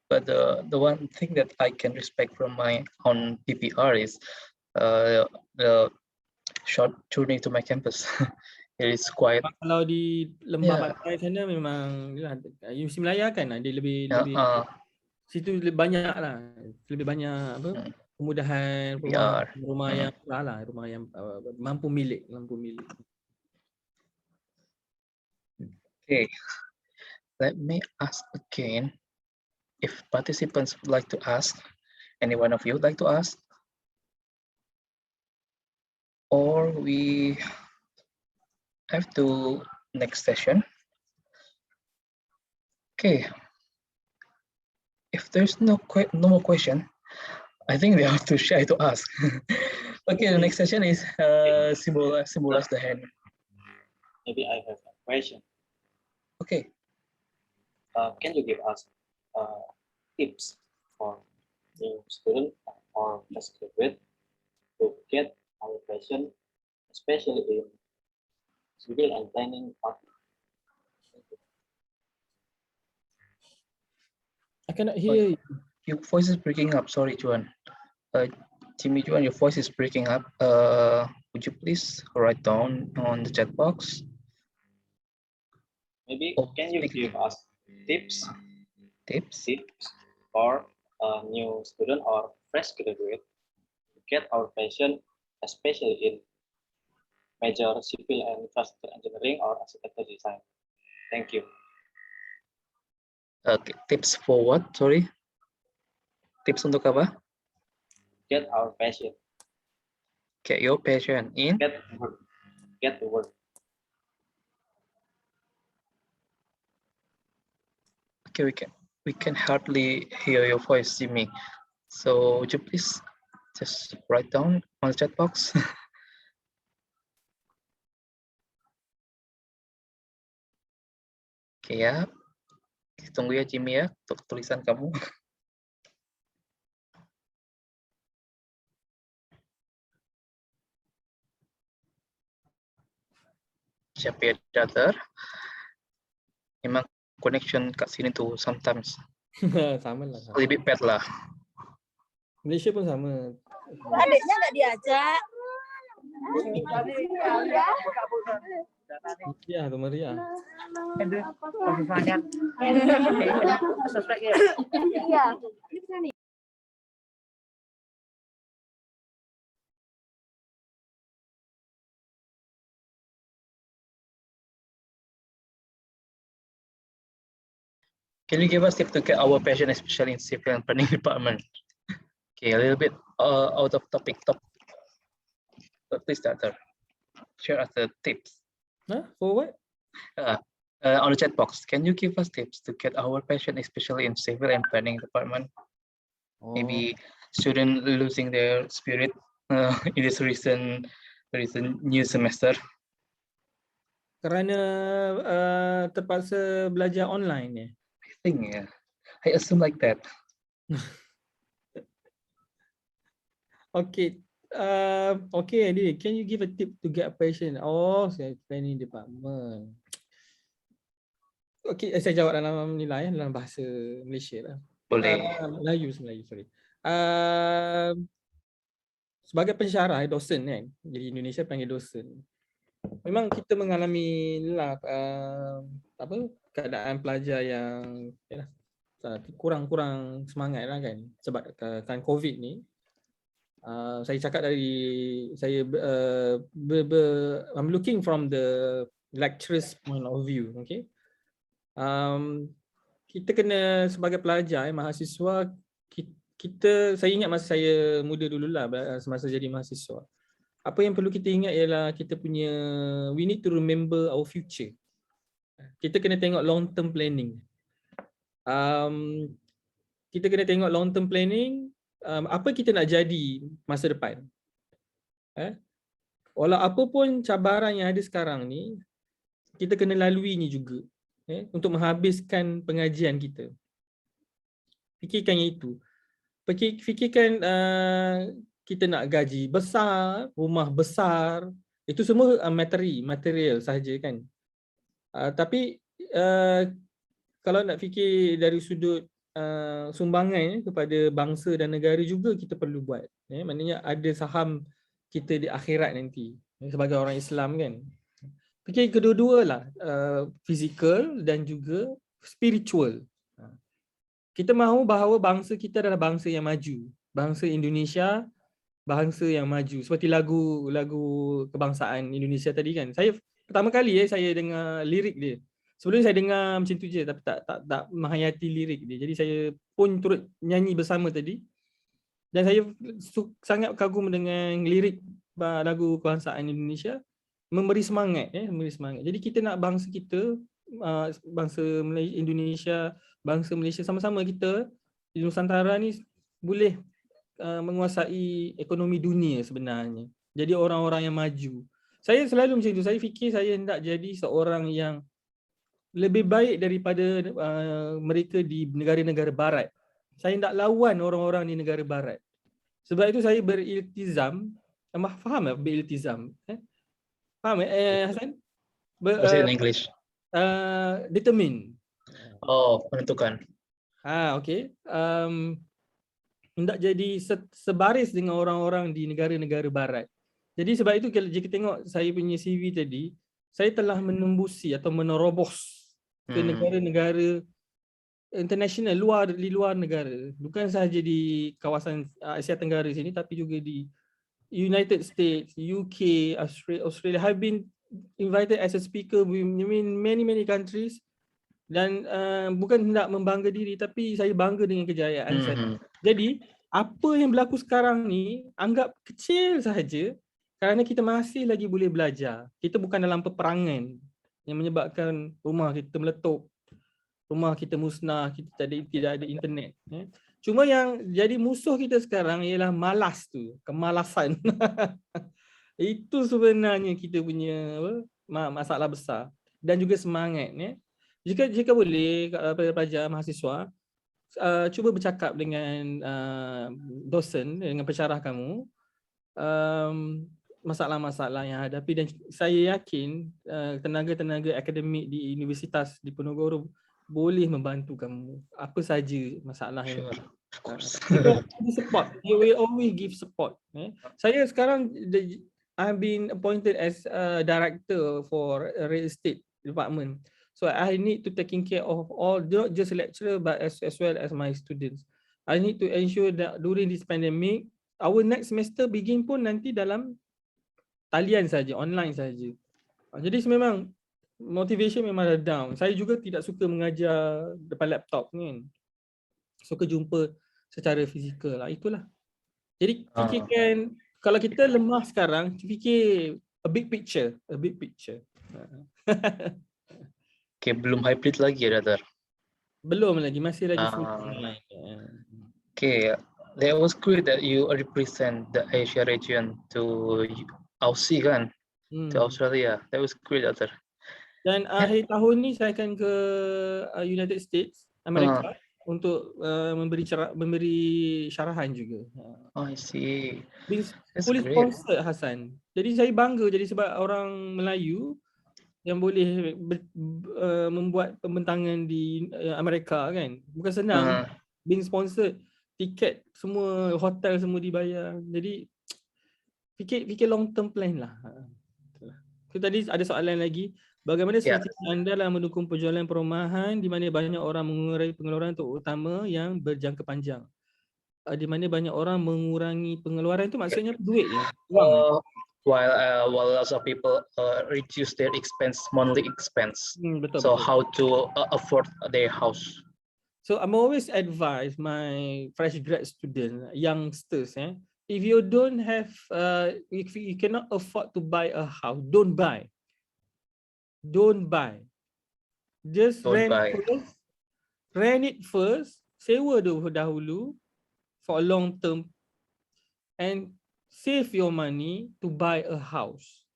But the one thing that I can respect from my own PPR is the short journey to my campus. It is quite. Kalau di Lembah Pantai sana memang Universiti Melaya kan dia lebih situ lebih banyak lah, lebih banyak apa kemudahan rumah yang rumah yang mampu milik. Okay, let me ask again if participants would like to ask. Any one of you would like to ask? Or we have to next session. Okay. If there's no more question, I think they are too shy to ask. Okay, the next session is symbolize the hand. Maybe I have a question. Okay. Can you give us tips for new student or fresh graduate to get our passion, especially in civil and planning part? I cannot hear you. Your voice is breaking up. Sorry, Juan. Jimmy Juan, your voice is breaking up. Would you please write down on the chat box? Maybe can you give us tips for a new student or fresh graduate to get our passion, especially in major civil and infrastructure engineering or architecture design? Thank you. Okay, tips for what? Sorry. Tips untuk apa? Get our passion. Get your passion in. Get the work. Okay, we can hardly hear your voice, Jimmy. So would you please just write down on the chat box? Oke ya, tunggu ya Jimmy ya untuk tulisan kamu. Siapa data? Memang connection kat sini tuh sometimes sama lah. Lebih bad lah. Malaysia pun sama. Adiknya nggak diajak. Maria tu Maria. Iya. Can you give us tips to get our passion, especially in civil and planning department? Okay, a little bit out of topic, but please, Doctor, share us the tips. Huh? For what? On the chat box, can you give us tips to get our passion, especially in civil and planning department? Maybe student losing their spirit in this recent new semester. Kerana terpaksa belajar online ya? I think, yeah. I assume like that. Okay. Okay, Adi, can you give a tip to get a patient? Oh, saya planning department. Okay, saya jawab dalam nilai dalam bahasa Malaysia lah. Boleh. Melayu, sorry. Sebagai pensyarah, dosen kan. Jadi Indonesia panggil dosen. Memang kita mengalami keadaan pelajar yang kurang semangat lah kan, sebab kan COVID ni. Saya cakap dari saya I'm looking from the lecturer's point of view, okay. Kita kena sebagai pelajar, mahasiswa, saya ingat masa saya muda dululah, semasa jadi mahasiswa. Apa yang perlu kita ingat ialah kita punya, we need to remember our future. Kita kena tengok long term planning. Kita kena tengok long term planning, apa kita nak jadi masa depan. Walau apa pun cabaran yang ada sekarang ni, kita kena laluinya juga untuk menghabiskan pengajian kita. Fikirkan yang itu. Fikirkan kita nak gaji besar, rumah besar, itu semua material sahaja kan. Tapi kalau nak fikir dari sudut sumbangan kepada bangsa dan negara juga kita perlu buat. Maknanya ada saham kita di akhirat nanti sebagai orang Islam kan. Fikir kedua-dua lah, fizikal dan juga spiritual. Kita mahu bahawa bangsa kita adalah bangsa yang maju, bangsa Indonesia, bangsa yang maju. Seperti lagu kebangsaan Indonesia tadi kan. Saya pertama kali saya dengar lirik dia. Sebelum saya dengar macam tu je, tapi tak menghayati lirik dia. Jadi saya pun turut nyanyi bersama tadi. Dan saya sangat kagum dengan lirik lagu kebangsaan Indonesia, memberi semangat, memberi semangat. Jadi kita nak bangsa kita, bangsa Indonesia, bangsa Malaysia, sama-sama kita di Nusantara ni boleh menguasai ekonomi dunia sebenarnya. Jadi orang-orang yang maju. Saya selalu macam itu. Saya fikir saya hendak jadi seorang yang lebih baik daripada mereka di negara-negara barat. Saya hendak lawan orang-orang di negara barat. Sebab itu saya beriltizam. Faham tak beriltizam? Faham Hasan? Bahasa in English. Determine. Oh, menentukan. Okay. Hendak jadi sebaris dengan orang-orang di negara-negara barat. Jadi sebab itu kalau jika tengok saya punya CV tadi, saya telah menembusi atau menerobos ke negara-negara international, di luar negara. Bukan sahaja di kawasan Asia Tenggara sini, tapi juga di United States, UK, Australia. I've been invited as a speaker in many countries. Dan bukan hendak membangga diri, tapi saya bangga dengan kejayaan saya. Jadi, apa yang berlaku sekarang ni, anggap kecil sahaja kerana kita masih lagi boleh belajar. Kita bukan dalam peperangan yang menyebabkan rumah kita meletup, rumah kita musnah, kita tidak ada internet. Cuma yang jadi musuh kita sekarang ialah malas tu, kemalasan. Itu sebenarnya kita punya masalah besar. Dan juga semangat. Jika boleh pelajar mahasiswa, cuba bercakap dengan dosen, dengan pensyarah kamu, masalah-masalah yang hadapi, dan saya yakin tenaga-tenaga akademik di Universitas Diponegoro boleh membantu kamu apa saja masalah yang support. You will always give support. Saya sekarang I've been appointed as a director for a real estate department. So I need to taking care of all, not just lecturer, but as well as my students. I need to ensure that during this pandemic, our next semester begin pun nanti dalam talian saja, online saja. Jadi memang motivation memang dah down. Saya juga tidak suka mengajar depan laptop kan. Suka jumpa secara fizikal lah. Itulah. Jadi fikirkan kalau kita lemah sekarang, fikir a big picture. Okay, belum hybrid lagi ya, Datar? Belum lagi, masih lagi full online. Okay, that was great that you represent the Asia region to Aussie kan, to Australia. That was great, Datar. Dan akhir tahun ni saya akan ke United States, Amerika untuk memberi syarahan juga. Oh, I see. Fully sponsored, Hasan. Jadi saya bangga jadi sebab orang Melayu yang boleh membuat pembentangan di Amerika kan. Bukan senang. Being sponsored, tiket semua, hotel semua dibayar. Jadi fikir long term plan lah. So, tadi ada soalan lagi. Bagaimana strategi anda dalam mendukung perjuangan perumahan di mana banyak orang mengurangi pengeluaran terutama yang berjangka panjang? Di mana banyak orang mengurangi pengeluaran itu maksudnya duit ya? While lots of people reduce their monthly expense. So how to afford their house? So I'm always advise my fresh grad student, youngsters, if you don't have, if you cannot afford to buy a house, don't buy. Just rent it first, sewa dahulu for a long term, and save your money to buy a house.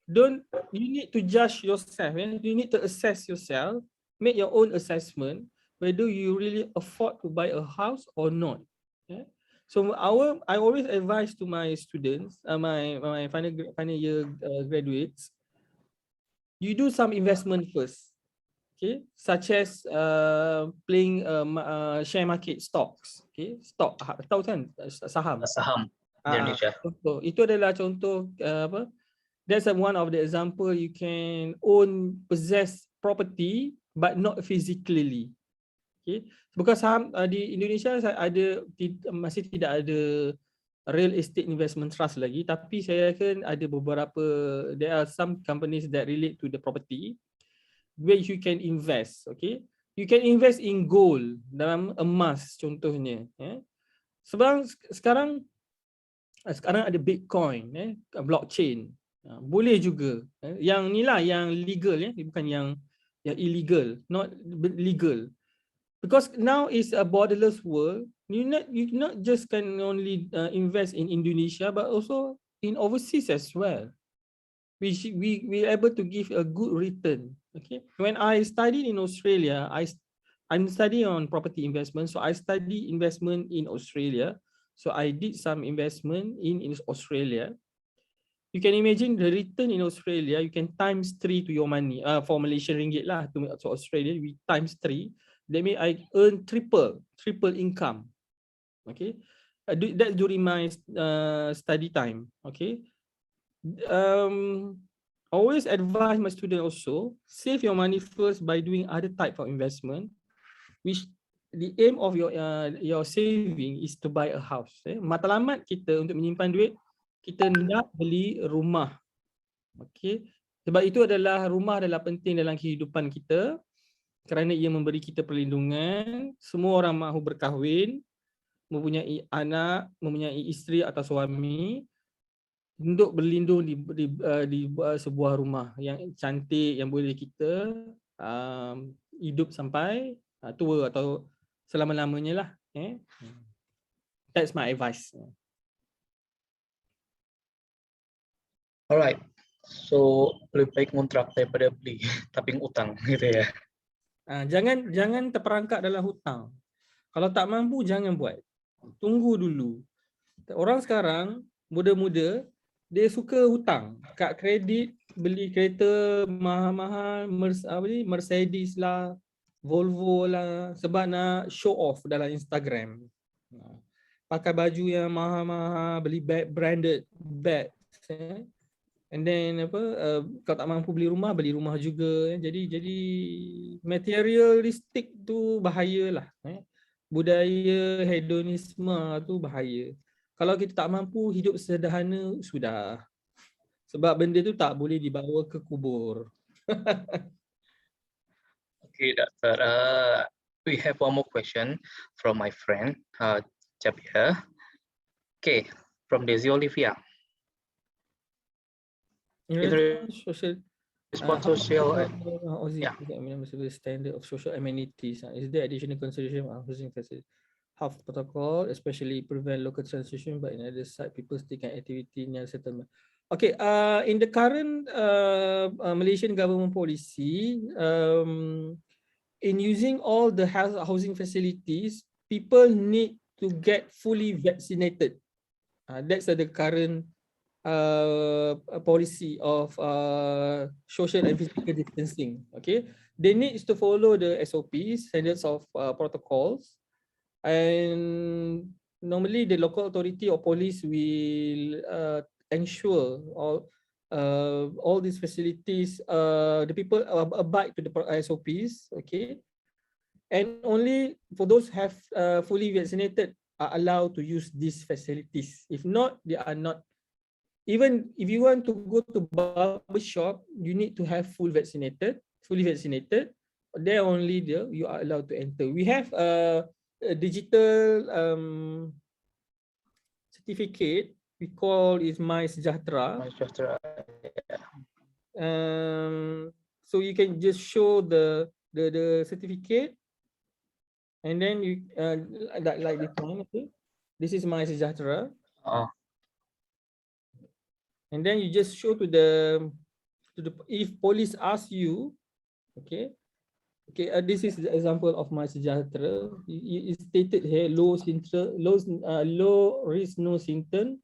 You need to judge yourself. You need to assess yourself, make your own assessment whether you really afford to buy a house or not. So I always advise to my students, my final year graduates, you do some investment first, okay? Such as playing share market stocks, okay? Stock, tahu kan? Saham. Indonesia. Itu adalah contoh that's one of the example you can possess property but not physically. Okay, because saham di Indonesia masih tidak ada real estate investment trust lagi, tapi saya akan ada beberapa, there are some companies that relate to the property where you can invest. Okay, you can invest in gold, dalam emas contohnya. Sebab sekarang ada Bitcoin, blockchain, boleh juga. Yang ni lah yang legal, bukan yang illegal, not legal. Because now is a borderless world. You not just can only invest in Indonesia, but also in overseas as well. We able to give a good return. Okay. When I studied in Australia, I'm studying on property investment, so I study investment in Australia. So I did some investment in Australia. You can imagine the return in Australia, you can times 3 to your money. For Malaysian ringgit lah, to Australia, we times 3. That means I earn triple income. Okay, that during my study time. Okay, always advise my student also, save your money first by doing other type of investment, which the aim of your saving is to buy a house. Matlamat kita untuk menyimpan duit, kita nak beli rumah. Okay, sebab itu rumah adalah penting dalam kehidupan kita. Kerana ia memberi kita perlindungan. Semua orang mahu berkahwin, mempunyai anak, mempunyai isteri atau suami, untuk berlindung di sebuah rumah yang cantik, yang boleh kita hidup sampai tua atau selama-lamanya lah. That's my advice. Alright, so lebih baik ngontrak daripada beli tapi utang gitu ya. Jangan terperangkap dalam hutang. Kalau tak mampu jangan buat. Tunggu dulu. Orang sekarang muda-muda dia suka hutang, kad kredit, beli kereta mahal-mahal, Mercedes lah, Volvo lah, sebab nak show off dalam Instagram. Pakai baju yang mahal-mahal, beli branded bags. And then kalau tak mampu beli rumah juga. Jadi materialistik tu bahayalah. Budaya hedonisme tu bahaya. Kalau kita tak mampu hidup sederhana, sudah. Sebab benda tu tak boleh dibawa ke kubur. Okay, Doctor. We have one more question from my friend, Javier. Okay, from Desi Olivia. In In relation to social, response how social, housing yeah. the standard of social amenities? Is there additional consideration on housing facility? Health protocol, especially prevent local transmission, but in other side, people still can activity near settlement. Okay, in the current Malaysian government policy, in using all the housing facilities, people need to get fully vaccinated. That's the current policy of social and physical distancing. Okay, they need to follow the SOPs, standards of protocols, and normally the local authority or police will ensure all these facilities, the people abide to the SOPs. Okay, and only for those have fully vaccinated are allowed to use these facilities. If not, they are not. Even if you want to go to barber shop, you need to have fully vaccinated. There only you are allowed to enter. We have a digital certificate. We call it My Sejahtera. So you can just show the certificate, and then you like this one. Okay, this is My Sejahtera. And then you just show to the if police ask you, okay, this is the example of My Sejahtera. It's stated here low risk, no symptom,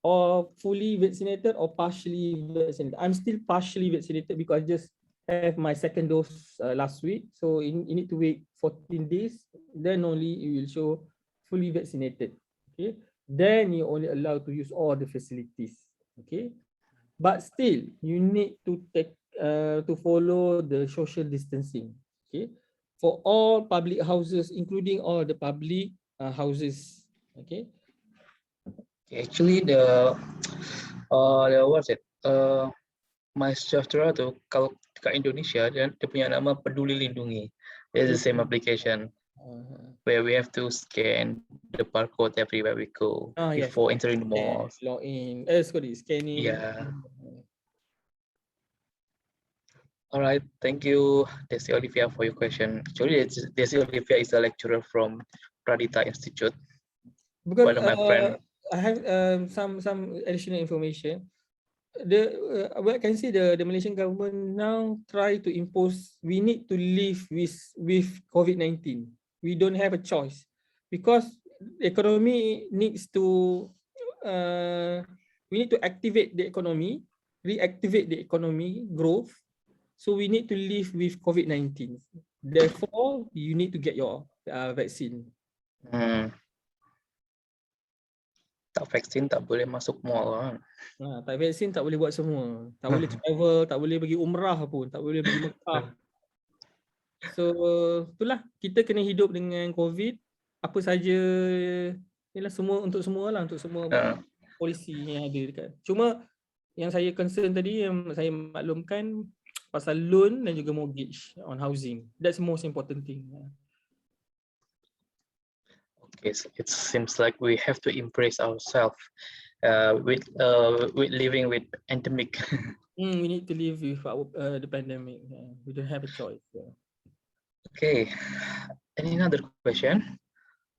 or fully vaccinated or partially vaccinated. I'm still partially vaccinated because I just have my second dose last week. So you need to wait 14 days. Then only you will show fully vaccinated. Okay. Then you're only allowed to use all the facilities. Okay. But still, you need to take to follow the social distancing. Okay. For all public houses, including all the public houses. Okay. Actually, what's it? My Sejahtera tuh kalau ke Indonesia dia punya nama Peduli Lindungi. It's the same application where we have to scan the barcode everywhere we go before entering the mall. Log in. Sorry, scanning. Yeah. All right, thank you, Desi Olivia, for your question. Actually, Desi Olivia is a lecturer from Pradita Institute. Because one of my friend. I have some additional information. What I can see, the Malaysian government now try to impose we need to live with COVID-19. We don't have a choice because the economy needs to we need to activate the economy, reactivate the economy growth. So we need to live with COVID-19. Therefore, you need to get your vaccine. Tak vaksin tak boleh masuk mall. Tak vaksin tak boleh buat semua. Tak boleh travel, tak boleh pergi umrah pun, tak boleh pergi Mekah. So itulah, kita kena hidup dengan COVID. Apa saja, inilah semua untuk semua lah, untuk semua polisi yang ada dekat. Cuma yang saya concern tadi, yang saya maklumkan pasal loan dan juga mortgage on housing. That's the most important thing. Okay, so it seems like we have to embrace ourselves with living with endemic. We need to live with the pandemic. We don't have a choice. Okay, any other question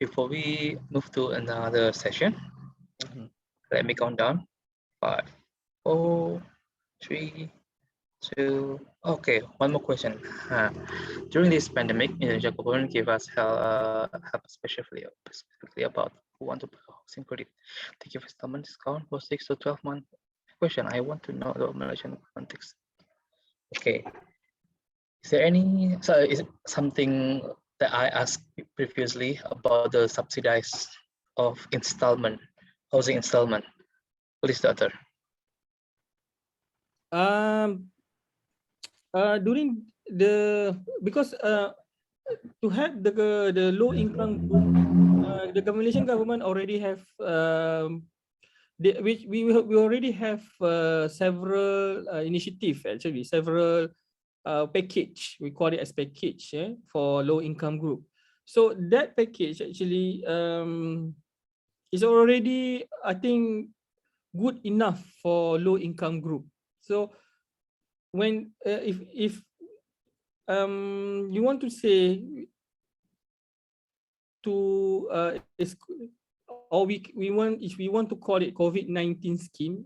before we move to another session? Let me count down. 5, 4, 3, 2. Okay, one more question. During this pandemic, Indonesia government gave us help specifically about who want to buy housing credit. They give installment discount for 6 to 12 months. Question: I want to know the Malaysian context. Okay, is there any is it something that I asked previously about the subsidized of installment, housing installment? Please, Doctor. During because to have the low income group, the Malaysian government already have we already have several initiative, actually several package. We call it as package for low income group. So that package actually is already, I think, good enough for low income group. So when if you want to say to or we want, if we want to call it COVID-19 scheme,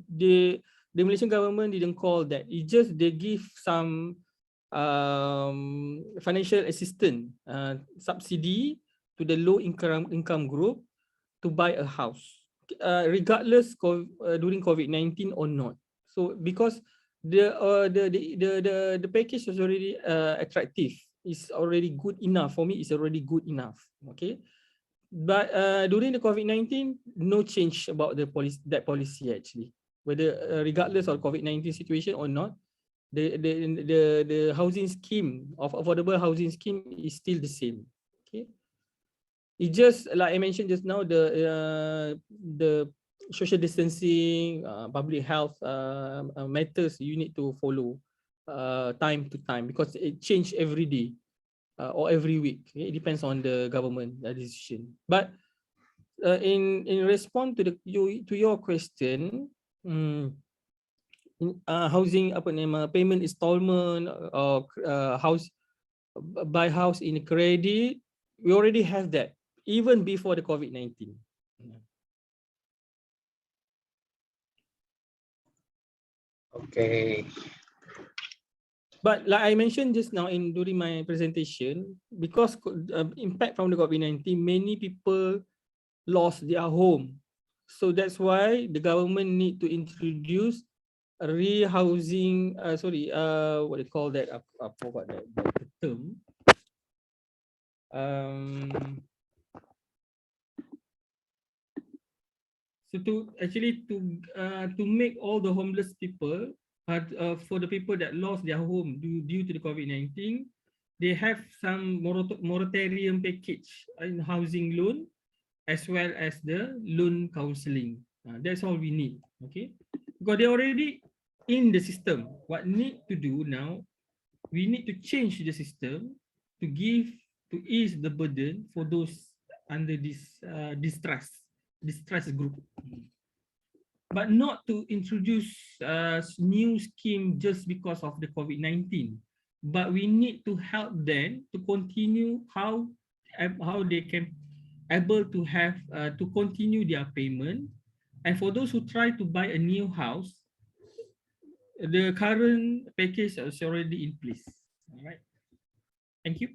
the Malaysian government didn't call that. It just they give some financial assistance, subsidy to the low income group to buy a house, regardless during COVID-19 or not. So because the package is already attractive, it's already good enough for me. It's already good enough. Okay, but during the COVID-19, no change about the policy, that policy actually, whether regardless of COVID-19 situation or not, the housing scheme of affordable housing scheme is still the same. Okay, it just like I mentioned just now, the social distancing, public health matters you need to follow time to time, because it change every day or every week. It depends on the government decision. But in response to your question, housing apa nama payment installment or buy house in credit, we already have that even before the COVID-19. Okay. But like I mentioned just now during my presentation, because impact from the COVID-19, many people lost their home. So that's why the government need to introduce a rehousing, what do you call that? I forgot the term. So to make all the homeless people, for the people that lost their home due to the COVID-19, they have some moratorium package in housing loan, as well as the loan counseling. That's all we need. Okay, because they're already in the system. What need to do now, we need to change the system to ease the burden for those under this distress group, but not to introduce new scheme just because of the COVID-19. But we need to help them to continue how they can able to have to continue their payment. And for those who try to buy a new house, the current package is already in place. All right. Thank you.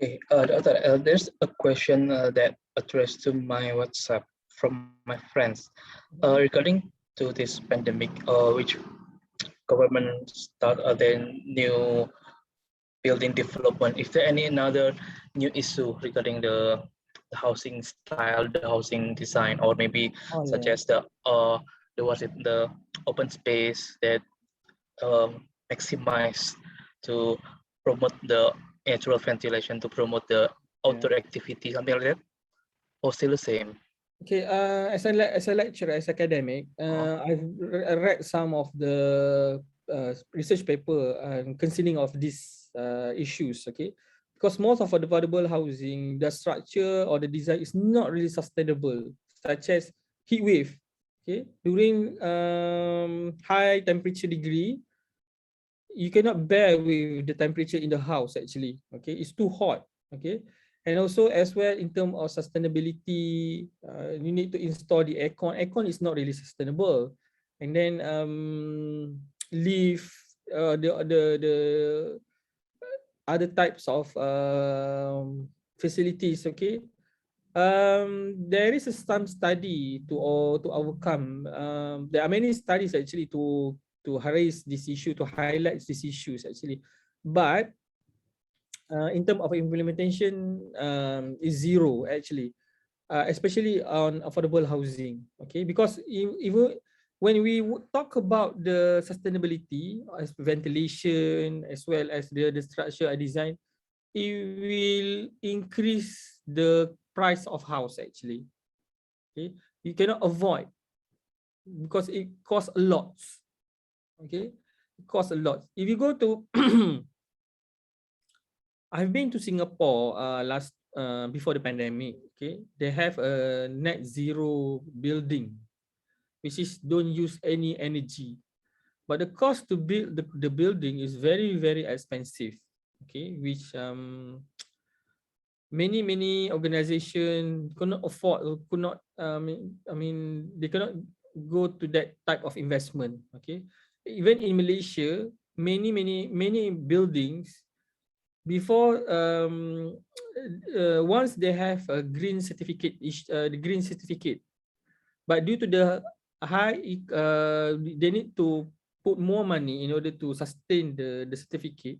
Okay, there's a question that addressed to my WhatsApp from my friends regarding to this pandemic, which government start their new building development. Is there any another new issue regarding the housing style, the housing design, or maybe such as the open space that maximize to promote the natural ventilation, to promote the outdoor activity, something like that, or still the same? Okay, as a lecturer, as academic, I've read some of the research paper concerning of these issues. Okay, because most of the affordable housing, the structure or the design is not really sustainable, such as heat wave. Okay, during high temperature degree, you cannot bear with the temperature in the house actually. Okay, it's too hot. Okay, and also as well in terms of sustainability, you need to install the aircon. Aircon is not really sustainable, and then leave the other types of facilities. Okay, there is some study to overcome. There are many studies actually to raise this issue, to highlight these issues actually, but in terms of implementation, is zero actually, especially on affordable housing. Okay, because even when we talk about the sustainability as ventilation as well as the structure and design, it will increase the price of house actually. Okay, you cannot avoid because it costs a lot. Okay, it costs a lot. If you go to I've been to Singapore before the pandemic. Okay, they have a net zero building, which is don't use any energy. But the cost to build the building is very, very expensive. Okay, which many organization could not afford, or could not they cannot go to that type of investment. Okay, even in Malaysia, many buildings before once they have a green certificate, the green certificate, but due to the high they need to put more money in order to sustain the certificate.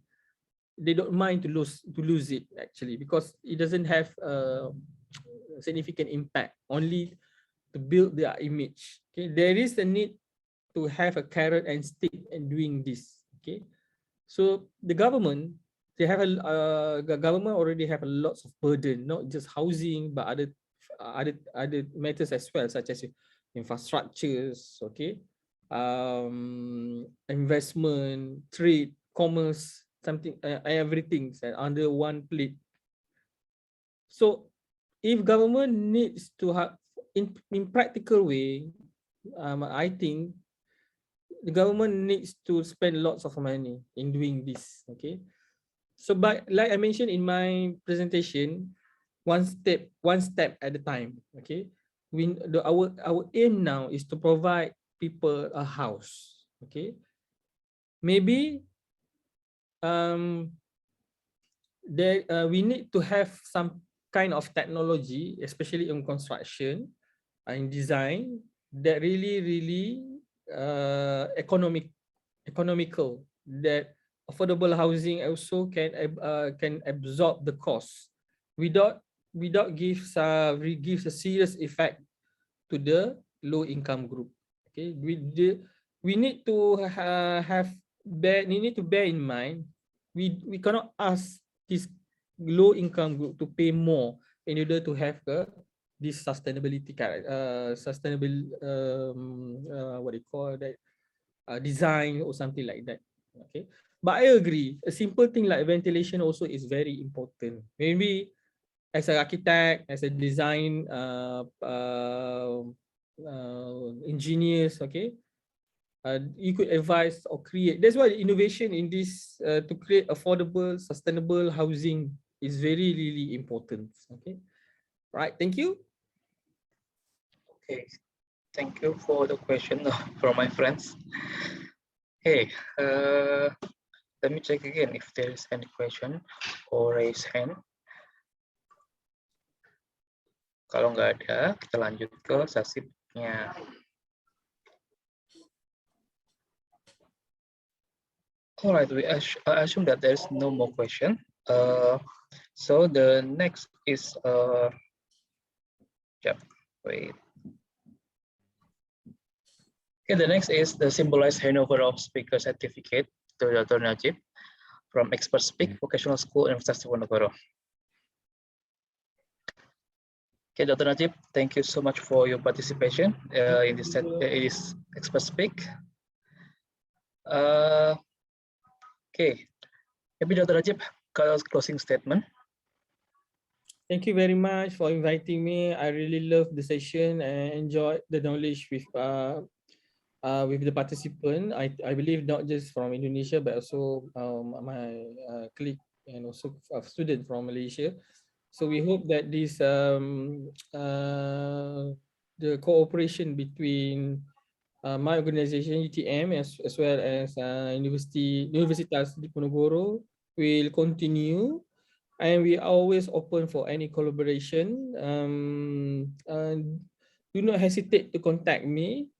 They don't mind to lose it actually, because it doesn't have significant impact, only to build their image. Okay, there is a need to have a carrot and stick in doing this. Okay, so the government, the government already have a lots of burden, not just housing but other matters as well, such as infrastructures. Okay, investment, trade, commerce, something, everything under one plate. So if government needs to have in practical way, I think the government needs to spend lots of money in doing this. Okay, so but like I mentioned in my presentation, one step at a time. Okay, our aim now is to provide people a house. Okay, maybe we need to have some kind of technology, especially in construction and design, that really economical, that affordable housing also can absorb the cost without gives a serious effect to the low income group. Okay, we need to need to bear in mind, we cannot ask this low income group to pay more in order to have this sustainability sustainable what do you call that, design or something like that. Okay, but I agree, a simple thing like ventilation also is very important. Maybe as an architect, as a design engineers, okay, you could advise or create. That's why the innovation in this to create affordable, sustainable housing is really important. Okay, right. Thank you. Okay, thank you for the question from my friends. Hey, let me check again if there is any question or raise hand. Kalau nggak ada, kita lanjut ke sesi berikutnya. All right, we assume that there is no more question. So the next is wait. Okay, the next is the symbolized handover of speaker certificate to Dr. Najib from Expert Speak Vocational School Universitas Diponegoro. Okay, Dr. Najib, thank you so much for your participation in this Expert Speak. Okay, maybe Dr. Najib, closing statement. Thank you very much for inviting me. I really love the session and enjoyed the knowledge with the participant. I believe not just from Indonesia, but also my colleague and also a student from Malaysia. So we hope that this the cooperation between my organization UTM as well as Universitas Diponegoro will continue, and we are always open for any collaboration. Do not hesitate to contact me.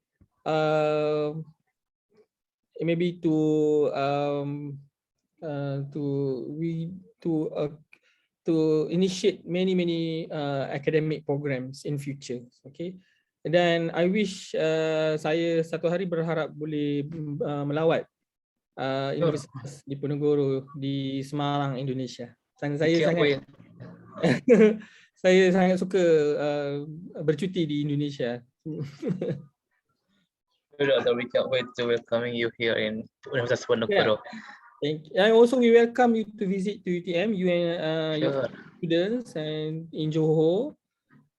Maybe to initiate many academic programs in future. Okay, dan I wish saya satu hari berharap boleh melawat Universitas Diponegoro di Semarang, Indonesia. Saya sangat suka bercuti di Indonesia. We can't wait to welcoming you here in Universitas Ponorogo. Thank you. And also we welcome you to visit to UTM, you and your Sure. students and in Johor.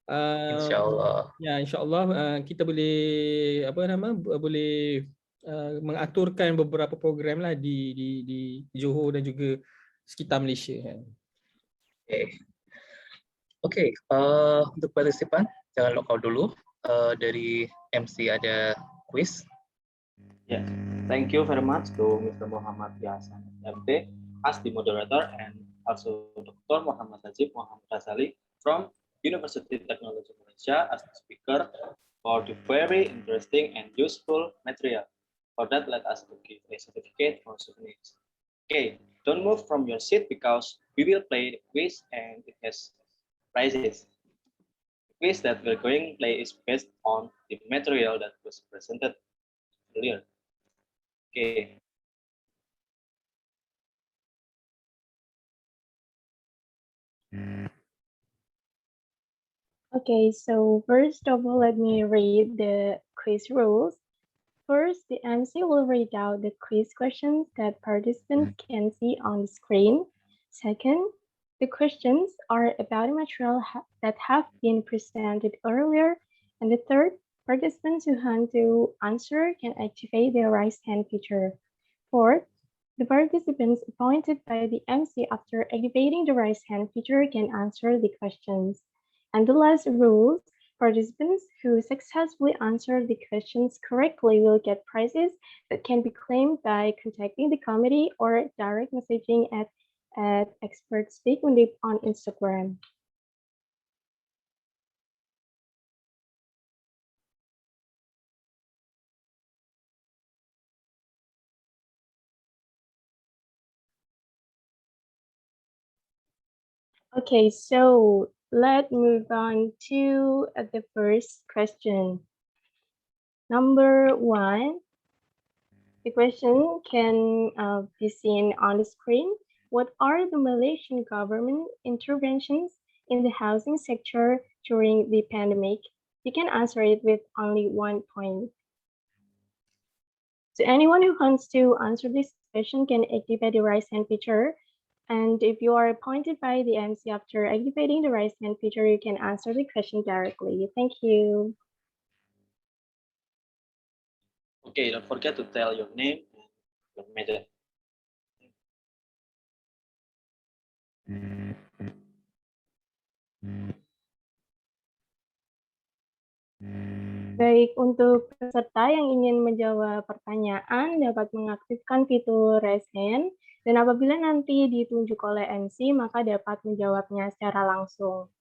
Insyaallah. Ya, insyaallah kita boleh boleh mengaturkan beberapa program lah di Johor dan juga sekitar Malaysia kan. Oke, untuk partisipan jangan lock out dulu. Dari MC ada quiz. Yes, thank you very much to Mr. Muhammad Yasan MT as the moderator and also Dr. Muhammad Najib Muhammad Rasali from University Technology Malaysia as the speaker for the very interesting and useful material. For that, let us give a certificate for souvenirs. Okay, don't move from your seat because we will play the quiz and it has prizes. The quiz that we're going to play is based on the material that was presented earlier. Okay. Okay, so first of all, let me read the quiz rules. First, the MC will read out the quiz questions that participants can see on the screen. Second, the questions are about material that have been presented earlier. And the third, participants who want to answer can activate the raise hand feature. Fourth, the participants appointed by the MC after activating the raise hand feature can answer the questions. And the last rule, participants who successfully answer the questions correctly will get prizes that can be claimed by contacting the committee or direct messaging at Expert Speak Undip on Instagram. Okay, so let's move on to the first question. Number 1, the question can be seen on the screen. What are the Malaysian government interventions in the housing sector during the pandemic? You can answer it with only 1 point. So anyone who wants to answer this question can activate the raise hand feature. And if you are appointed by the MC after activating the raise hand feature, you can answer the question directly. Thank you. Okay, don't forget to tell your name and your major. Baik, untuk peserta yang ingin menjawab pertanyaan dapat mengaktifkan fitur raise hand, dan apabila nanti ditunjuk oleh MC, maka dapat menjawabnya secara langsung.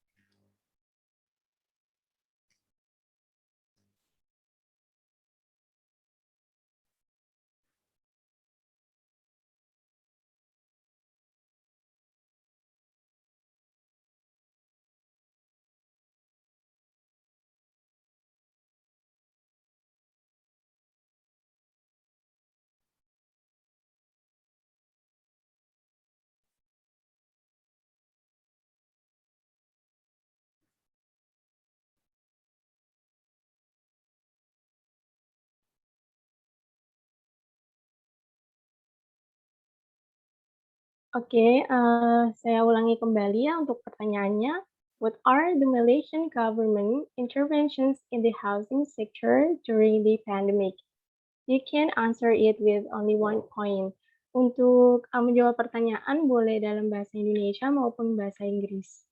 Oke, saya ulangi kembali ya untuk pertanyaannya. What are the Malaysian government interventions in the housing sector during the pandemic? You can answer it with only 1 point. Untuk menjawab pertanyaan boleh dalam bahasa Indonesia maupun bahasa Inggris.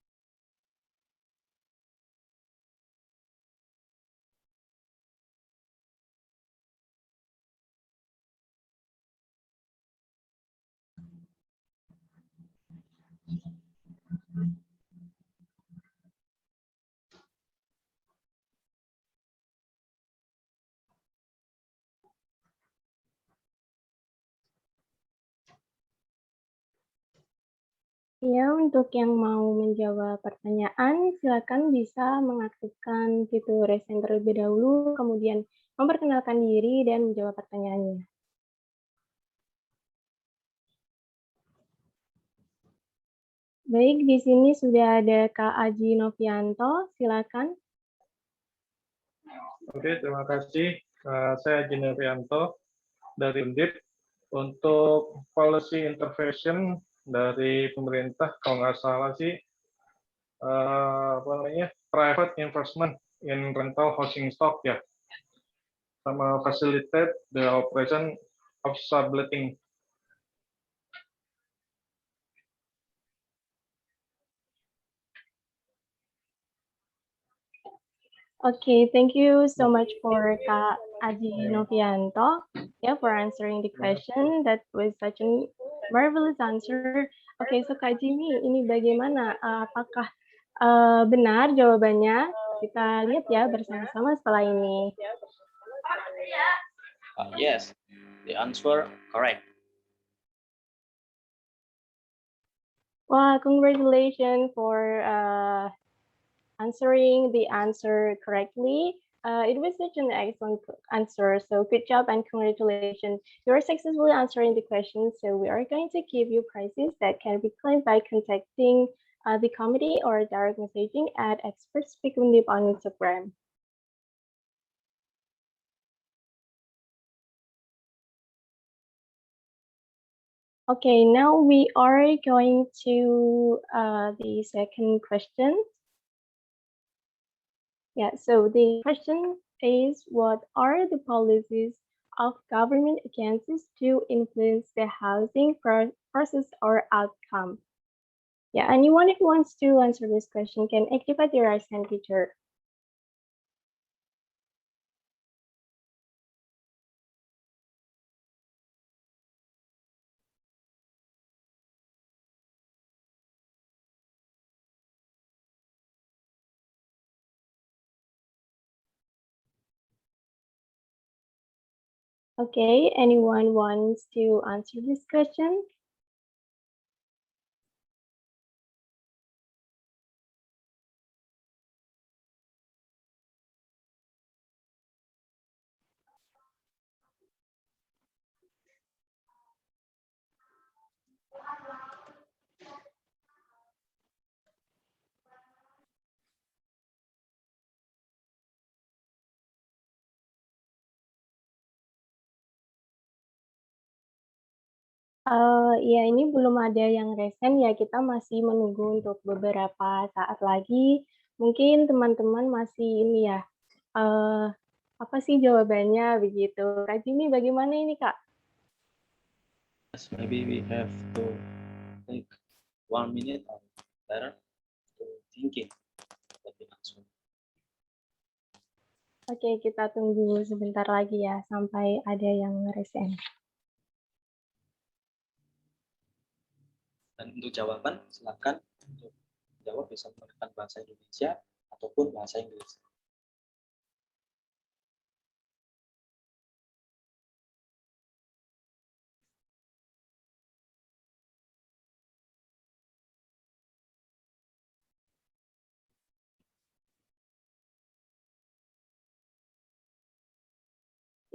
Ya, untuk yang mau menjawab pertanyaan, silakan bisa mengaktifkan fitur raise hand terlebih dahulu, kemudian memperkenalkan diri dan menjawab pertanyaannya. Baik, di sini sudah ada Kak Aji Novianto, silakan. Oke, terima kasih. Saya Jin Rianto dari Undip. Untuk policy intervention dari pemerintah, kalau nggak salah sih, private investment in rental housing stock ya, sama facilitate the operation of subletting. Okay, thank you so much for Kak Aji Novianto, for answering the question. That was such a marvelous answer. Okay, so Kak Jimmy, ini bagaimana? Apakah benar jawabannya? Kita lihat ya bersama-sama setelah ini. Yes, the answer correct. Wow, congratulations for answering the answer correctly. It was such an excellent answer. So good job and congratulations. You are successfully answering the question. So we are going to give you prizes that can be claimed by contacting the committee or direct messaging at Expert Speak Undip on Instagram. Okay, now we are going to the second question. Yeah, so the question is, what are the policies of government agencies to influence the housing process or outcome? Yeah, anyone who wants to answer this question can activate your raise hand feature. Okay, anyone wants to answer this question? Ya, ini belum ada yang resen ya, kita masih menunggu untuk beberapa saat lagi. Mungkin teman-teman masih ini ya, apa sih jawabannya begitu. Kak Jimmy, bagaimana ini Kak? Yes, maybe we have to take 1 minute or better to thinking about the answer. Oke, kita tunggu sebentar lagi ya, sampai ada yang resen. Dan untuk jawaban, silakan untuk jawab bisa menggunakan bahasa Indonesia ataupun bahasa Inggris.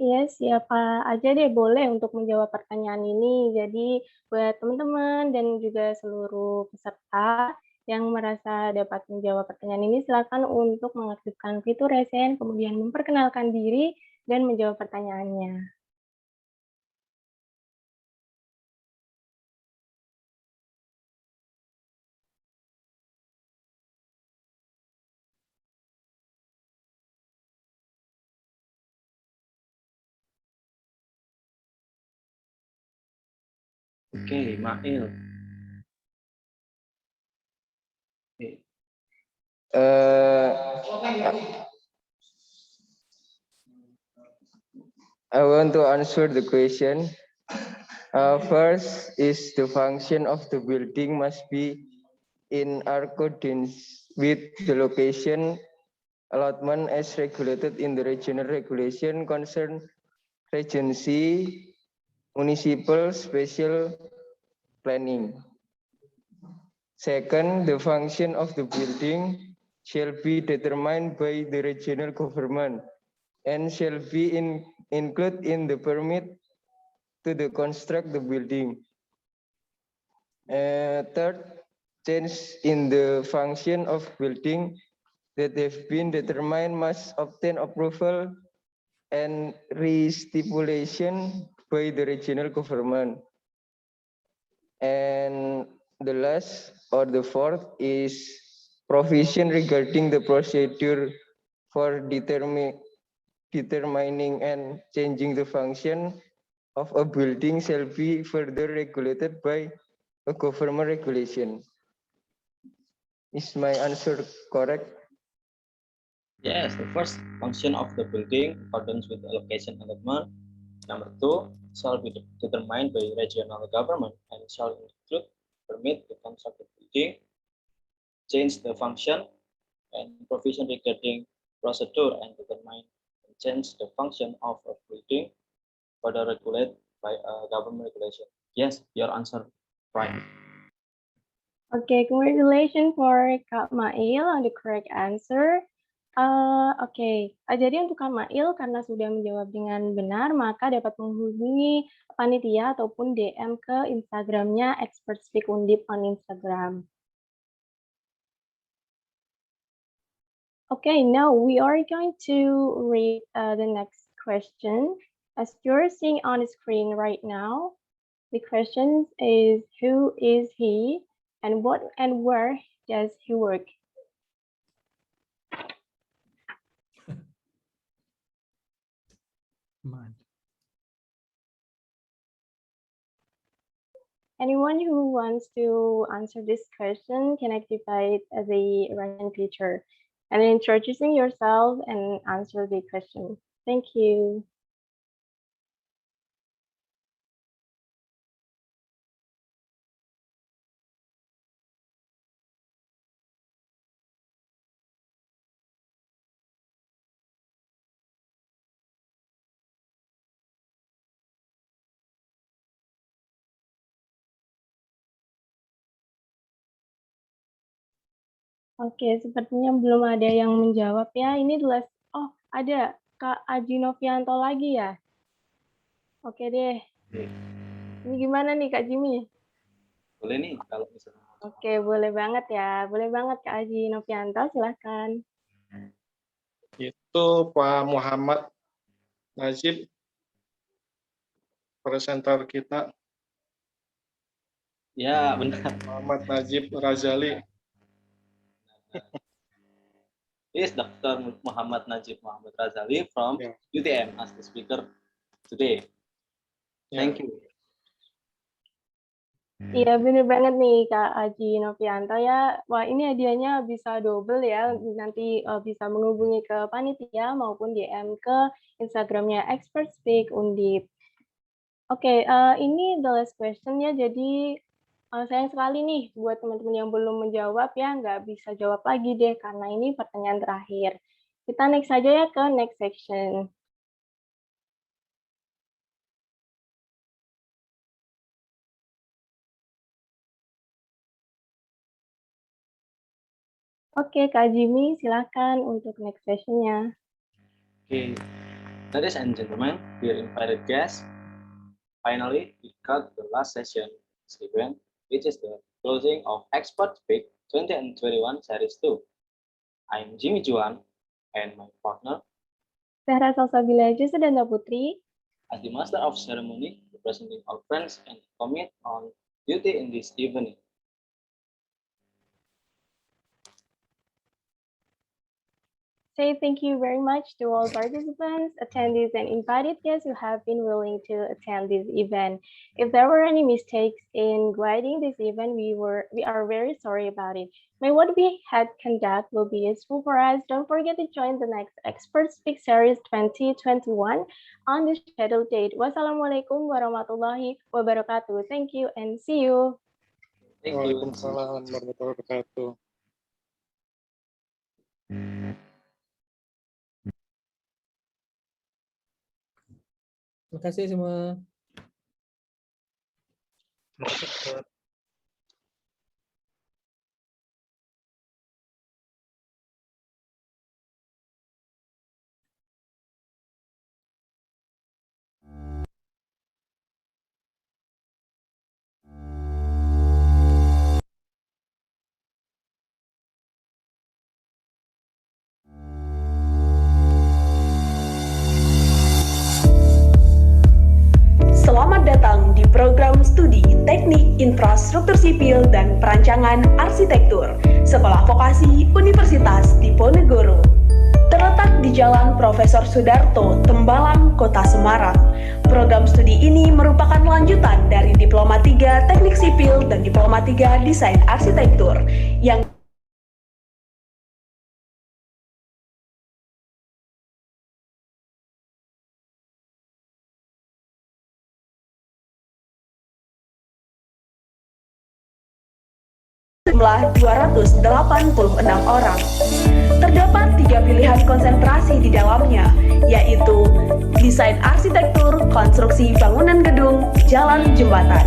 Iya, siapa aja deh boleh untuk menjawab pertanyaan ini. Jadi buat teman-teman dan juga seluruh peserta yang merasa dapat menjawab pertanyaan ini, silakan untuk mengaktifkan fitur raise hand, kemudian memperkenalkan diri dan menjawab pertanyaannya. Oke, Mail. I want to answer the question. First is the function of the building must be in accordance with the location allotment as regulated in the regional regulation concern regency, municipal special planning. Second, the function of the building shall be determined by the regional government and shall be included in the permit to construct the building. Third, change in the function of building that have been determined must obtain approval and re-stipulation by the regional government. And the last or the fourth is provision regarding the procedure for determining and changing the function of a building shall be further regulated by a government regulation. Is my answer correct? Yes, the first function of the building accordance with allocation allotment. Number two, shall be determined by regional government and shall include permit to construct the building, change the function, and provision regarding procedure and determine and change the function of a building further regulated by a government regulation. Yes, your answer right. Okay, congratulations for Kak Mail on the correct answer. Oke, jadi untuk Kak Mail karena sudah menjawab dengan benar, maka dapat menghubungi panitia ataupun DM ke Instagramnya Expert Speak Undip on Instagram. Okay, now we are going to read the next question. As you're seeing on the screen right now, the question is, who is he and what and where does he work? Anyone who wants to answer this question can activate the right hand feature and introducing yourself and answer the question. Thank you. Oke, sepertinya belum ada yang menjawab ya. Ini adalah, oh ada Kak Aji Novianto lagi ya. Oke deh. Ini gimana nih Kak Jimmy? Boleh nih kalau misalnya. Oke, boleh banget ya. Boleh banget Kak Aji Novianto, silahkan. Itu Pak Muhammad Najib, presenter kita. Ya, benar. Muhammad Najib Razali. Is Dr. Muhammad Najib Muhammad Razali from UTM as the speaker today. Thank you. Iya bener banget nih Kak Aji Novianto ya. Wah ini hadiahnya bisa double ya. Nanti bisa menghubungi ke panitia maupun DM ke Instagramnya Expert Speak Undip. Oke, ini the last question ya. Jadi sayang sekali nih buat teman-teman yang belum menjawab ya, nggak bisa jawab lagi deh karena ini pertanyaan terakhir. Kita next saja ya ke next section. Oke, Kak Jimmy, silakan untuk next session-nya. Okay, ladies and gentlemen, dear invited guests, finally we got the last session of this event, which is the closing of Expert Speak 2021 Series 2. I'm Jimmy Juan and my partner, Zahra Salsabila Sedanda Putri, as the Master of Ceremony, representing our friends and commit on duty in this evening. Say thank you very much to all participants, attendees, and invited guests who have been willing to attend this event. If there were any mistakes in guiding this event, we are very sorry about it. May what we had conduct will be useful for us. Don't forget to join the next Expert Speak Series 2021 on the scheduled date. Wassalamualaikum warahmatullahi wabarakatuh. Thank you and see you. Waalaikumsalam warahmatullahi wabarakatuh. Terima kasih semua. program studi Teknik Infrastruktur Sipil dan Perancangan Arsitektur, Sekolah Vokasi Universitas Diponegoro. Terletak di Jalan Profesor Sudarto, Tembalang, Kota Semarang. Program studi ini merupakan lanjutan dari Diploma 3 Teknik Sipil dan Diploma 3 Desain Arsitektur yang jumlah 286 orang. Terdapat 3 pilihan konsentrasi di dalamnya, yaitu desain arsitektur, konstruksi bangunan gedung, jalan, jembatan.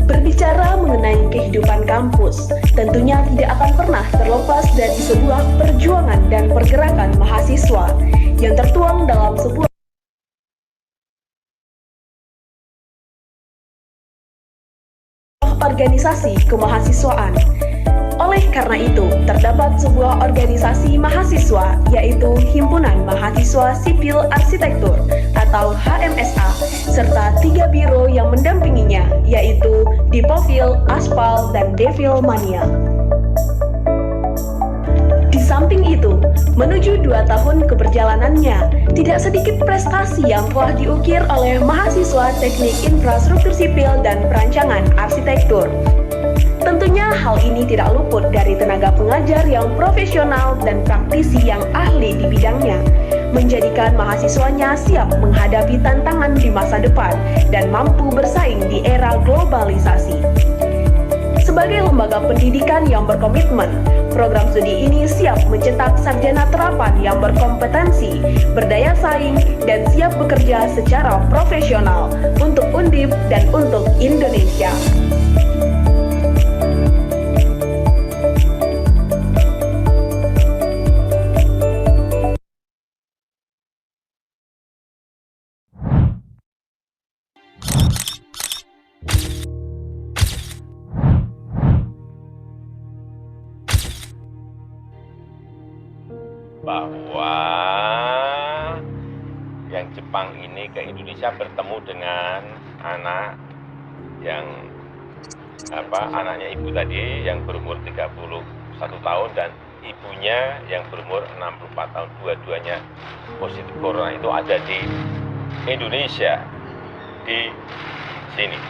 Berbicara mengenai kehidupan kampus, tentunya tidak akan pernah terlepas dari sebuah perjuangan dan pergerakan mahasiswa yang tertuang dalam sebuah organisasi kemahasiswaan. Oleh karena itu, terdapat sebuah organisasi mahasiswa, yaitu Himpunan Mahasiswa Sipil Arsitektur atau HMSA, serta 3 biro yang mendampinginya, yaitu Dipofil, Aspal, dan Devil Mania. Di samping itu, menuju 2 tahun keberjalanannya, tidak sedikit prestasi yang telah diukir oleh mahasiswa Teknik Infrastruktur Sipil dan Perancangan Arsitektur. Tentunya hal ini tidak luput dari tenaga pengajar yang profesional dan praktisi yang ahli di bidangnya, menjadikan mahasiswanya siap menghadapi tantangan di masa depan dan mampu bersaing di era globalisasi. Sebagai lembaga pendidikan yang berkomitmen, program studi ini siap mencetak sarjana terapan yang berkompetensi, berdaya saing, dan siap bekerja secara profesional untuk Undip dan untuk Indonesia. Bahwa yang Jepang ini ke Indonesia bertemu dengan anak yang anaknya ibu tadi yang berumur 31 tahun dan ibunya yang berumur 64 tahun. Dua-duanya positif corona itu ada di Indonesia, di sini.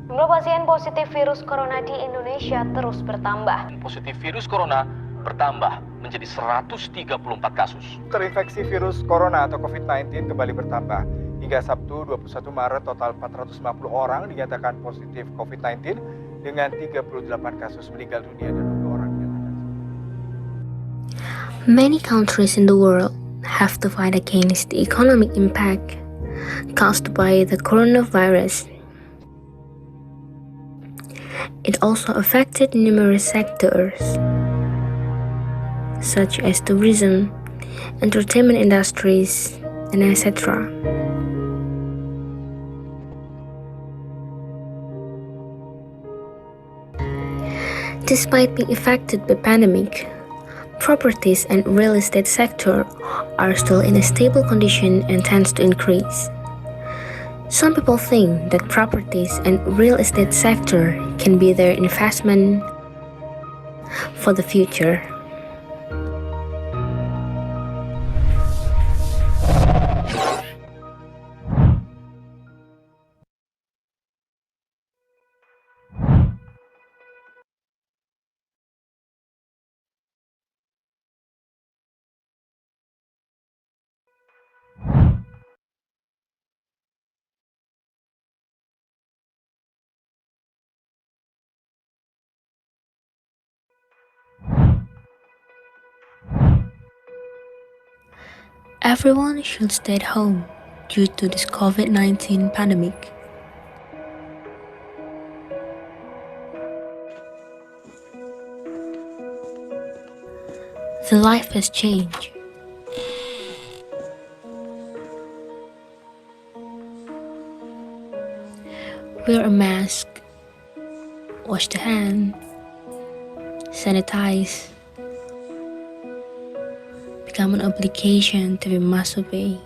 Jumlah pasien positif virus corona di Indonesia terus bertambah. Positif virus corona bertambah menjadi 134 kasus. Terinfeksi virus corona atau COVID-19 kembali bertambah. Hingga Sabtu 21 Maret total 450 orang dinyatakan positif COVID-19 dengan 38 kasus meninggal dunia dan 2 orang dinyatakan sembuh. Many countries in the world have to fight against the economic impact caused by the coronavirus. It also affected numerous sectors, such as tourism, entertainment industries, and etc. Despite being affected by pandemic, properties and real estate sector are still in a stable condition and tends to increase. Some people think that properties and real estate sector can be their investment for the future. Everyone should stay at home due to this COVID-19 pandemic. The life has changed. Wear a mask, wash the hand, sanitize, become an obligation to be must obey.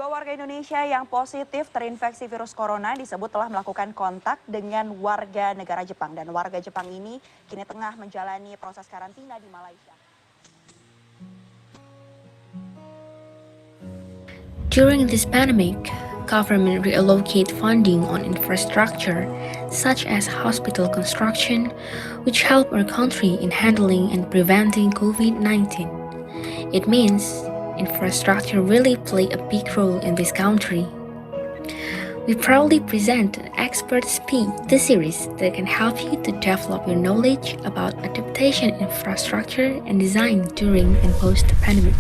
warga Indonesia yang positif terinfeksi virus corona disebut telah melakukan kontak dengan warga negara Jepang. Dan warga Jepang ini kini tengah menjalani proses karantina di Malaysia. During this pandemic, government reallocate funding on infrastructure such as hospital construction, which help our country in handling and preventing COVID-19. It means infrastructure really play a big role in this country. We proudly present Expert Speak, the series that can help you to develop your knowledge about adaptation infrastructure and design during and post-pandemic.